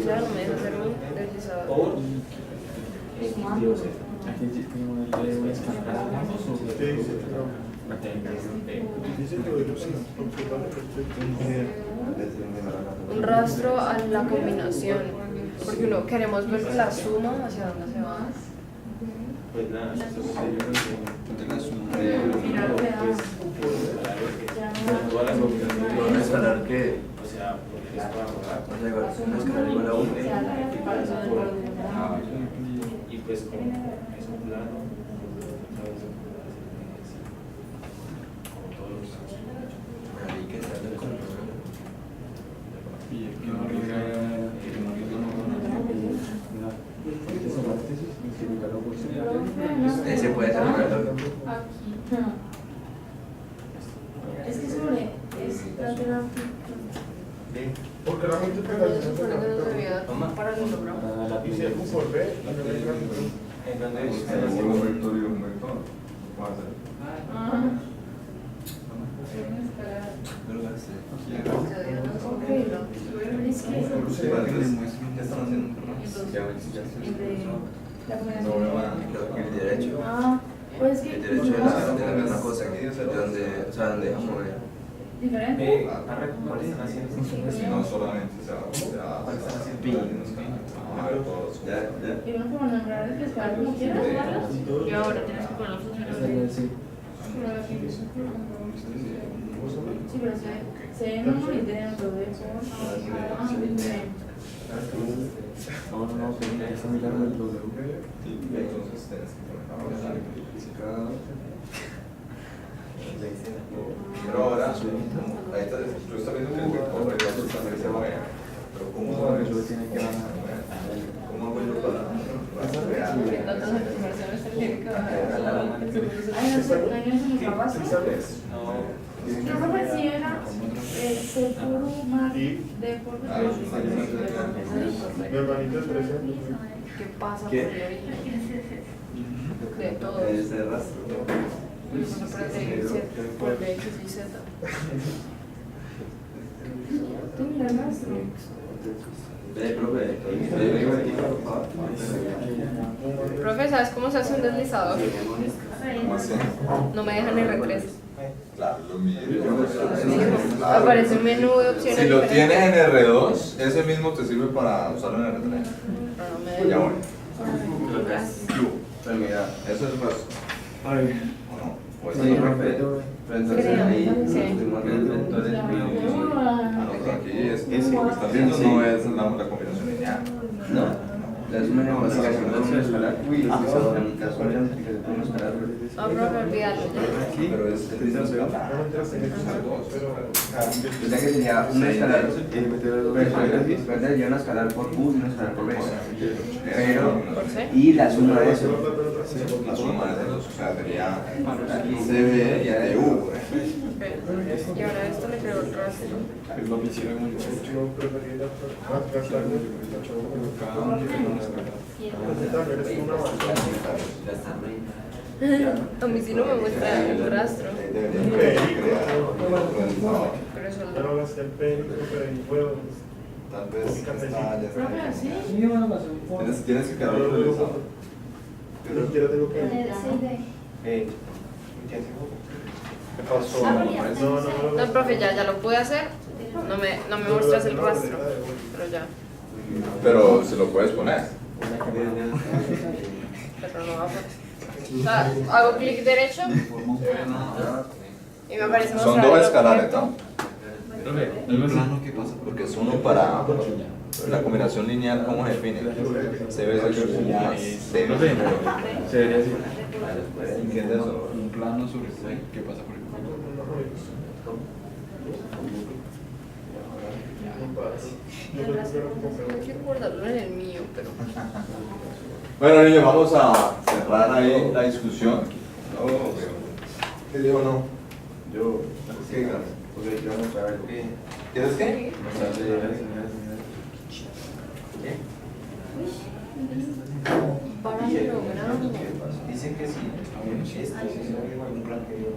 Claro, me deja hacer un deslizador. Por Aquí tenemos el de escalar. ¿Qué dice? Dice que Un rastro a la combinación. Porque uno queremos ver la suma hacia dónde se va. pues nada, de la suma todas las opciones. escalar que O sea, porque es para borrar. o sea, igual, una escalar igual a 1. Y pues como es un plano, Ahí que sale el control. y el que no arriesga Ese puede ser un reloj. Es que sobre esta gráfica. porque la Pero multiplicación se supone que no es debía para el logro. dice U por B y no es gráfico. en donde Un vector y un vector. ¿Cómo hacer? No lo gasté. Es que Sí, para que les muestren qué están haciendo. la No veo nada. Creo que el derecho. pues que El derecho de la misma cosa, de donde, o sea, donde deja mover. diferente. ¿cuál están haciendo? Si no solamente se va a ver todos. Ya, ya. Y uno como nombrar el pescado como quieras, Carlos. Y ahora tienes que poner funciones. Sí, pero se ve muy dentro de eso. No, está mirando el W. Entonces tienes que poner pero ahora, ahí está, tú estás viendo que el vector se mueve. Pero ¿cómo hago yo? Tiene que bajar. ¿Cómo hago yo para crear? Ay, no sé, no hay en mi papá. Yo creo que sí era Sepuru Mar de Porto. Mi hermanito es 13 años. ¿Qué pasa por ¿Qué? ahí? De todos. Ese rastro. Uno aprende por X y Z. Profe, ¿sabes cómo se hace un deslizador? ¿Cómo así? No me dejan R3. Claro, lo mismo. Aparece un menú de opciones. Si lo diferentes. tienes en R2, ese mismo te sirve para usarlo en R3. No me Ya dejan. voy. Pero mira, eso es rastro. ¿O no? Pues Sí, sí, profe. Pero entonces ahí nos fuimos en el vector del pero aquí es ese que estás viendo no es la combinación lineal. No, la suma de la multiplicación de un escalar. En mi caso, la multiplicación de un escalar. No, profe, olvídalo ya. Pero es escalar. Yo sé que Tenía una escalar, y una escalar por U y una escalar por B. Pero, ¿Por C? Y la suma de eso. la suma de los, o sea, sería CB y DU. Ok. Y ahora esto le creo el rastro. Es lo que hicieron mucho. Yo preferiría gastarme. A mí sí no me muestra el rastro. Pero eso Ya no gasté el pénico, pero el huevo. Tal vez esta ya Profe, ¿así? tienes que quedar visualizado. Ni siquiera tengo En pénico. el CD. ¿Qué pasó? No, profe, ya lo pude hacer. No me muestras el rastro. Pero ya. Pero se lo puedes poner. Pero no va a aparecer. O sea, hago clic derecho y me aparece Son mostrar dos el escalares, objeto. ¿no? Porque es uno para la combinación lineal, ¿cómo se define? Se ve eso ya Se debería decir. ¿Entiendes eso? Un plano sobre qué pasa por el plano. No quiero guardarlo en el mío, pero. Bueno, niños, vamos a cerrar ahí la discusión. ¿Qué dijo no? Yo. ¿Qué digas? ¿Quieres qué? Para el programa. Dicen que sí, esto sí se ve igual un plan que yo.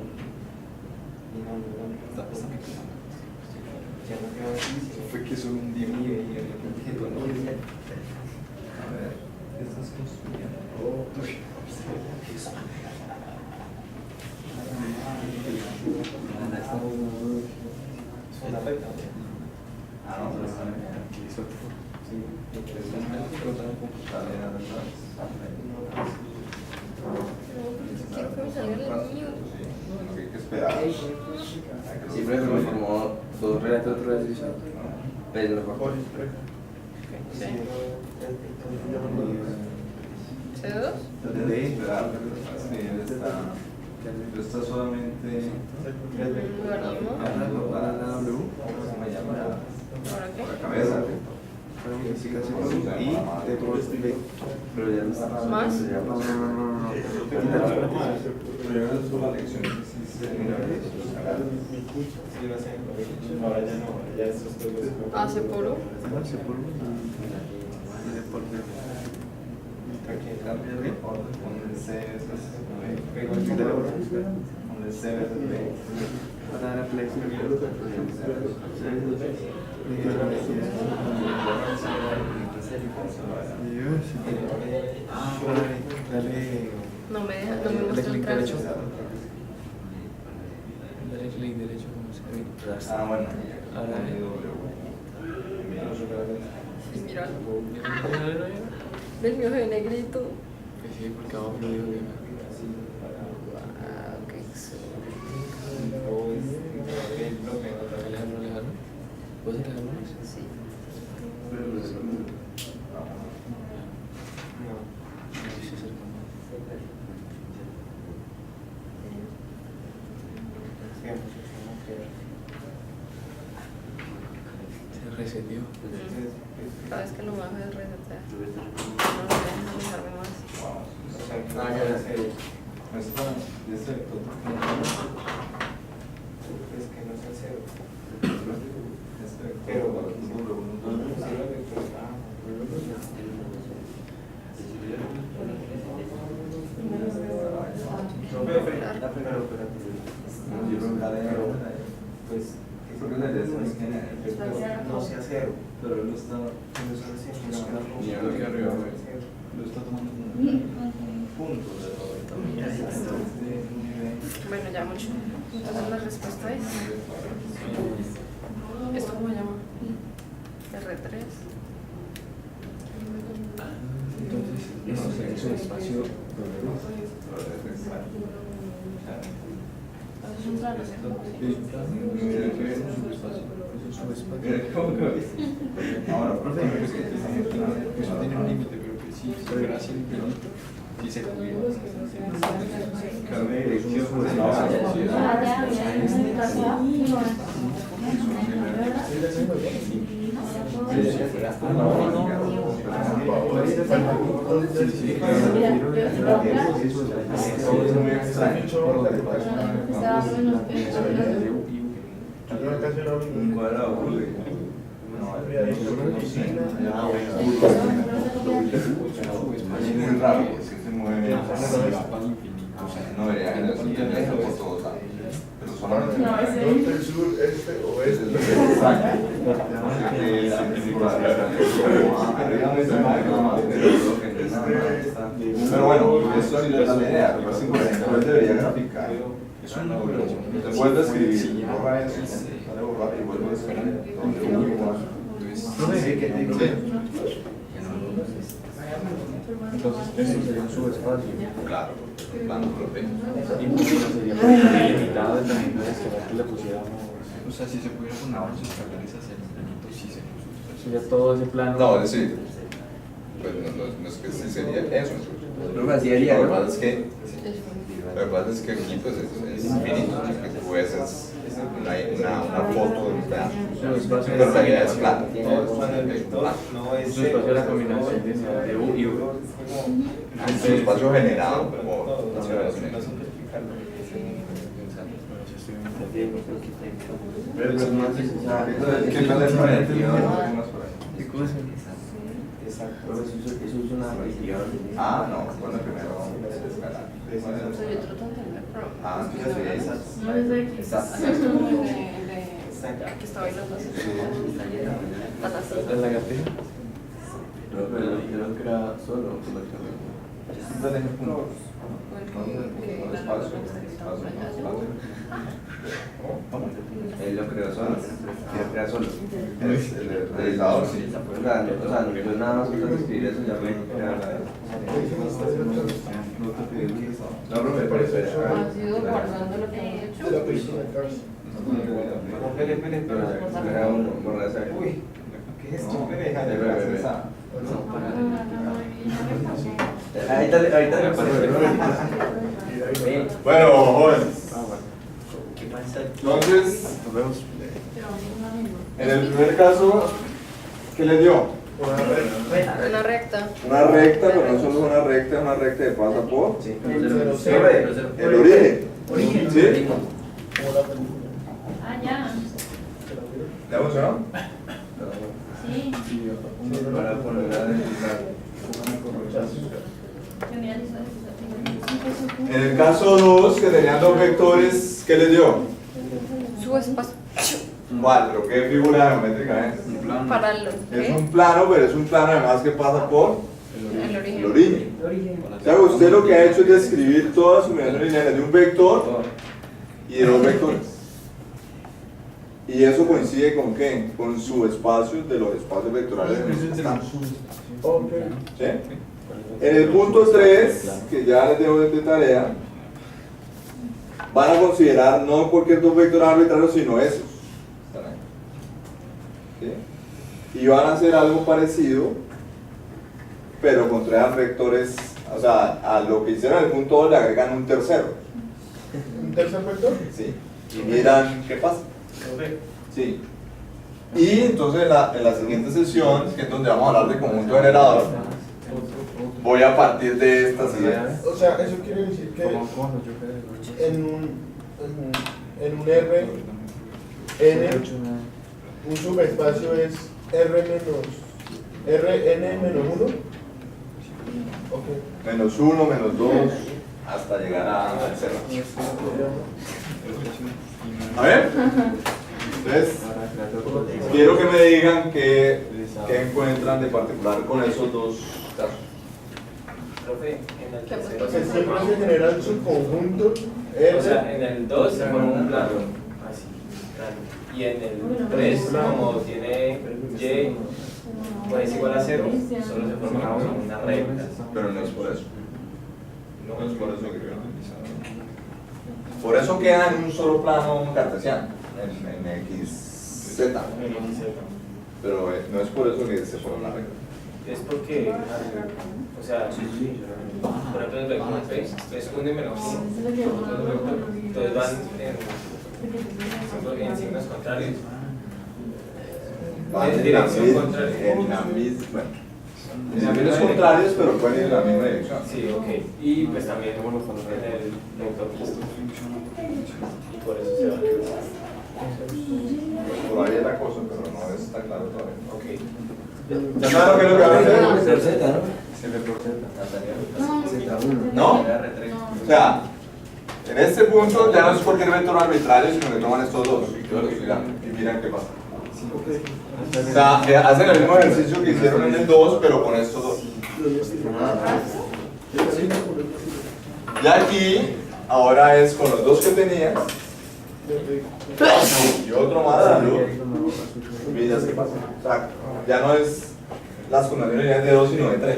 Y no, ya no quedó así. Fue que solo un día mío y A ver, ¿qué estás construyendo? Es una recta. Ah, no, pero está bien. Sí, Quiero que me salga el mío. Hay que esperar. Siempre me formó dos relatos realizados. Pero mejor. ¿C2? Tienes que esperar. Sí, él está solamente. Guardamos. ¿Cómo se llama? ¿Ahora qué? La cabeza. Pero ya no está. ¿Más? Ahora ya no, ya estos juegos. ¿Hace puro? No me deja, no me muestra el rastro. Dale clic derecho como se ve. Ah, bueno. Ahora Sí, mira. Del mío se ve negrito. sí, porque abajo lo digo que Ah, ok. alejarlo. ¿Puedes alejarlo más? Sí. Se reseteó. Cada vez que lo bajo es resetear. No lo deja alejarme más. Es que no es el cero. Pero pues no sea cero. Pero él lo está. Mira lo que arriba, lo está tomando como Punto de todo. Bueno, ya mucho. Entonces la respuesta es. ¿Esto cómo se llama? R3. Entonces, esto es un espacio. Es un plano, ¿cierto? Ahora, profe, eso tiene un límite, pero que si fuera así, sí se cumplió. claro, Un cuadrado. Es muy raro, es que se mueve no debería generar sentido por todos lados, pero solamente norte, sur, este, oeste. exacto. Pero bueno, eso es la idea, pero simplemente debería graficar. Te vuelve a escribir, borra eso, sale borrar y vuelve a escribir. Entonces, eso sería un subespacio. Claro, plano propio. Y sería limitado dependiendo de que le pusiéramos. O sea, si se pudiera poner los escalones hacia el planito, sí sería un subespacio. Sería todo ese plano. No, es decir, pues no es que sí sería eso. Lo que hacía haría, Lo que ¿no? pasa es que aquí pues es infinito, que tú ves es una foto de un pedazo, pero en realidad es plano, todo es plano. Un subespacio es la combinación de U y V. Es un espacio generado por las relaciones. Pero es más necesario. ¿Qué tal es para ti? ¿Qué cosa? Exacto. Eso es una religión. Ah, no, bueno, primero es escalar. Ah, entonces No es de aquí. Que está bailando así. ¿La lagartija? No, pero yo no creo solo por lo que Dale puntos. él lo creó solo. Quiere crear solo. El realizador, sí. O sea, yo nada más quiero escribir eso ya me crearon la No, pero me parece. Ha sido guardando lo que hemos hecho. De la piscina, Carlos. pero era uno, borrar esa. Uy, ¿qué es esto? Déjame esa. Ahorita le Bueno, jóvenes. ¿Qué pasa? Entonces, Nos vemos. en el primer caso, ¿qué le dio? Una recta. Una recta, pero no solo una recta que pasa por Sí, el origen. ¿Sí? Ah, ya. ¿Le funcionó? Sí. para poner la Yo mira, En el caso 2, que tenían dos vectores, ¿qué le dio? Subespacio. ¿Cuál? ¿Pero qué figura geométrica es? Para el Es un plano, pero es un plano además que pasa por el el origen. origen. O sea, usted lo que ha hecho es describir todas sus unidades lineales de un vector y de dos vectores. Y eso coincide con qué? Con subespacios de los espacios vectorales en los que estamos. ¿Sí? En el punto 3, que ya les dejo de tarea, van a considerar no cualquier dos vectores arbitrarios, sino esos. ¿Sí? Y van a hacer algo parecido, pero con tres vectores, o sea, a lo que hicieron en el punto 2 le agregan un tercero. ¿Un tercer vector? ¿Sí? Y miran qué pasa. Sí. Y entonces en la siguiente sesión, que es donde vamos a hablar de conjunto generador, voy a partir de estas ideas. O sea, eso quiere decir que en un R, N, un subespacio es Rn menos 1. Okay. Menos 1, menos 2, hasta llegar al 0. A ver. Entonces, quiero que me digan qué encuentran de particular con esos dos casos. Profe, en el tercero, O sea, siempre se generan subconjuntos o sea, en el 2 se forma un plano, así, plano. Y en el 3, como tiene Y, pues igual a 0, solo se forma como una recta. Pero no es por eso. No es por eso que quiero analizar. Por eso queda en un solo plano cartesiano, en XZ. Pero no es por eso que se forma la recta. Es porque, o sea, por ejemplo, en el vector space, es 1 y menos 1. Entonces van en signos contrarios. Van En dirección contraria. en la misma. En caminos contrarios, pero pueden ir en la misma dirección. Sí, ok. Y pues también en el vector opuesto. Y por eso se va a cruzar. Por ahí es la cosa, pero no está claro todavía. Ok. ¿Ya saben lo que es lo que van a hacer? Por Z, ¿no? ¿No? O sea, en este punto ya no es cualquier vector arbitrario, sino que toman estos dos y miran qué pasa. O sea, hacen el mismo ejercicio que hicieron en el 2, pero con estos dos. Y aquí, ahora es con los dos que tenías y otro más de luz. Miras qué pasa. O sea, ya no es las condiciones de 2, sino de 3.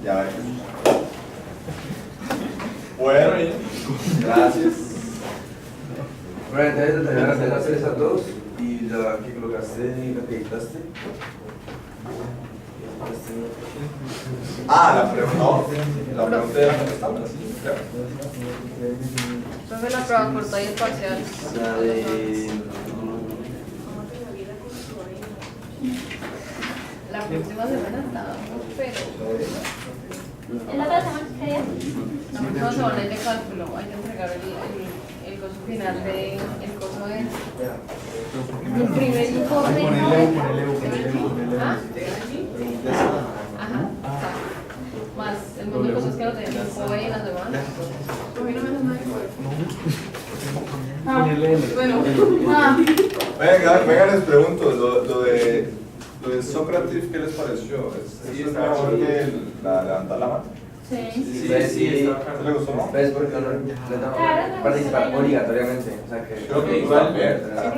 Ya ven. Bueno, gracias. Bueno, entonces determinaste las 3 a 2 y la que colocaste y la que quitaste. Ah, la pregunta. No, la pregunta era contestable, así, claro. Profe, la prueba corta y el parcial. La de. La próxima semana estábamos, pero. ¿Es la otra semana que día? La próxima semana hay de cálculo, hay que entregar el coso final de. El coso de. El primer informe. ¿Ah? Ajá, exacto. Más el montón de cosas que no tenemos hoy en las demás. A mí no me das nada de bueno. Venga, les pregunto, lo de Sócrates, ¿qué les pareció? ¿Es mejor que levantar la mano? Sí. Sí. ¿Se le gustó, no? ¿Ves por qué no le participar obligatoriamente? O sea que. Creo que igual.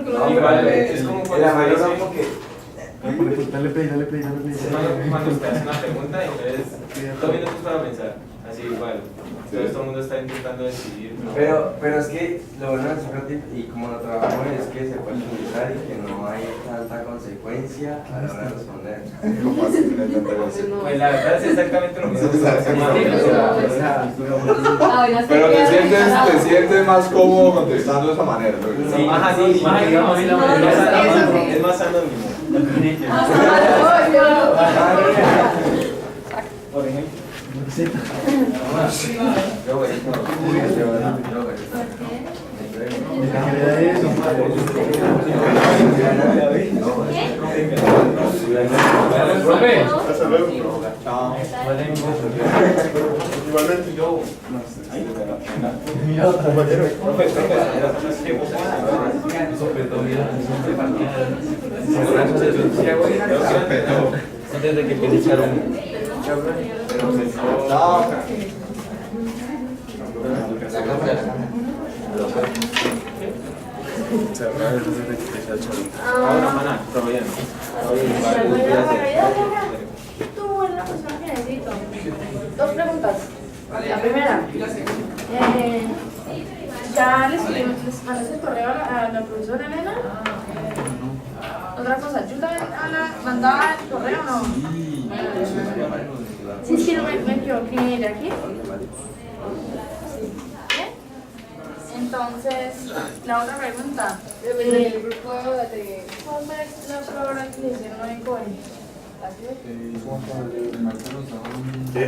No, igual es como la mayor como que. Dale play. Cuando te haces una pregunta, entonces 2 minutos para pensar. Así igual. Entonces todo el mundo está intentando decidir. ¿No? Pero es que lo bueno de Sócrates y como lo trabajamos es que se puede utilizar y que no hay tanta consecuencia a la hora de responder. Pues la verdad es exactamente lo mismo. Pero te sientes más cómodo contestando de esa manera. Sí, más así, más digamos, es más anónimo. Por ejemplo. Igualmente. Antes de que empiece a echar un. Ahora, maná, todo bien. Tú eres la persona que necesito. 2 preguntas. La primera. ¿Ya les mandaste el correo a la profesora Elena? Otra cosa, ¿yo también mandaba el correo o no? Sí, no me equivoqué de aquí. Entonces, la otra pregunta. El grupo de. ¿Cuál es la prueba que le hicieron hoy con? ¿Qué?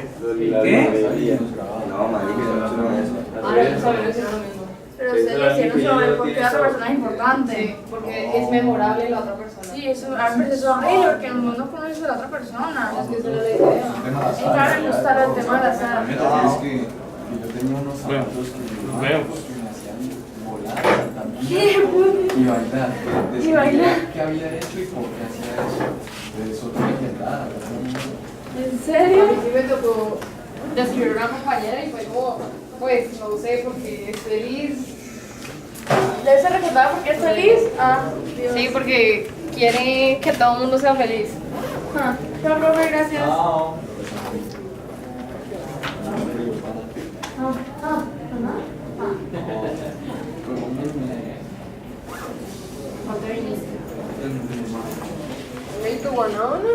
No, marica, no es eso. Ahora no saben decir lo mismo. Pero ustedes le hicieron sobre por qué la otra persona es importante. Porque es memorable la otra persona. Sí, eso a mí me parece horrible porque el mundo conoce a la otra persona. Es que esa era la idea. Y claro, me gusta el tema de la sala. Es que yo tenía unos zapatos que me hacían volar también y bailar. Decía qué había hecho y por qué hacía eso. Eso tenía que dar. ¿En serio? A mí sí me tocó describir a una compañera y fue como, pues no sé, porque es feliz. ¿Debe ser recordada porque es feliz? Ah, Dios. Sí, porque quiere que todo el mundo sea feliz. Chao, profe, gracias. ¿Y tu banana?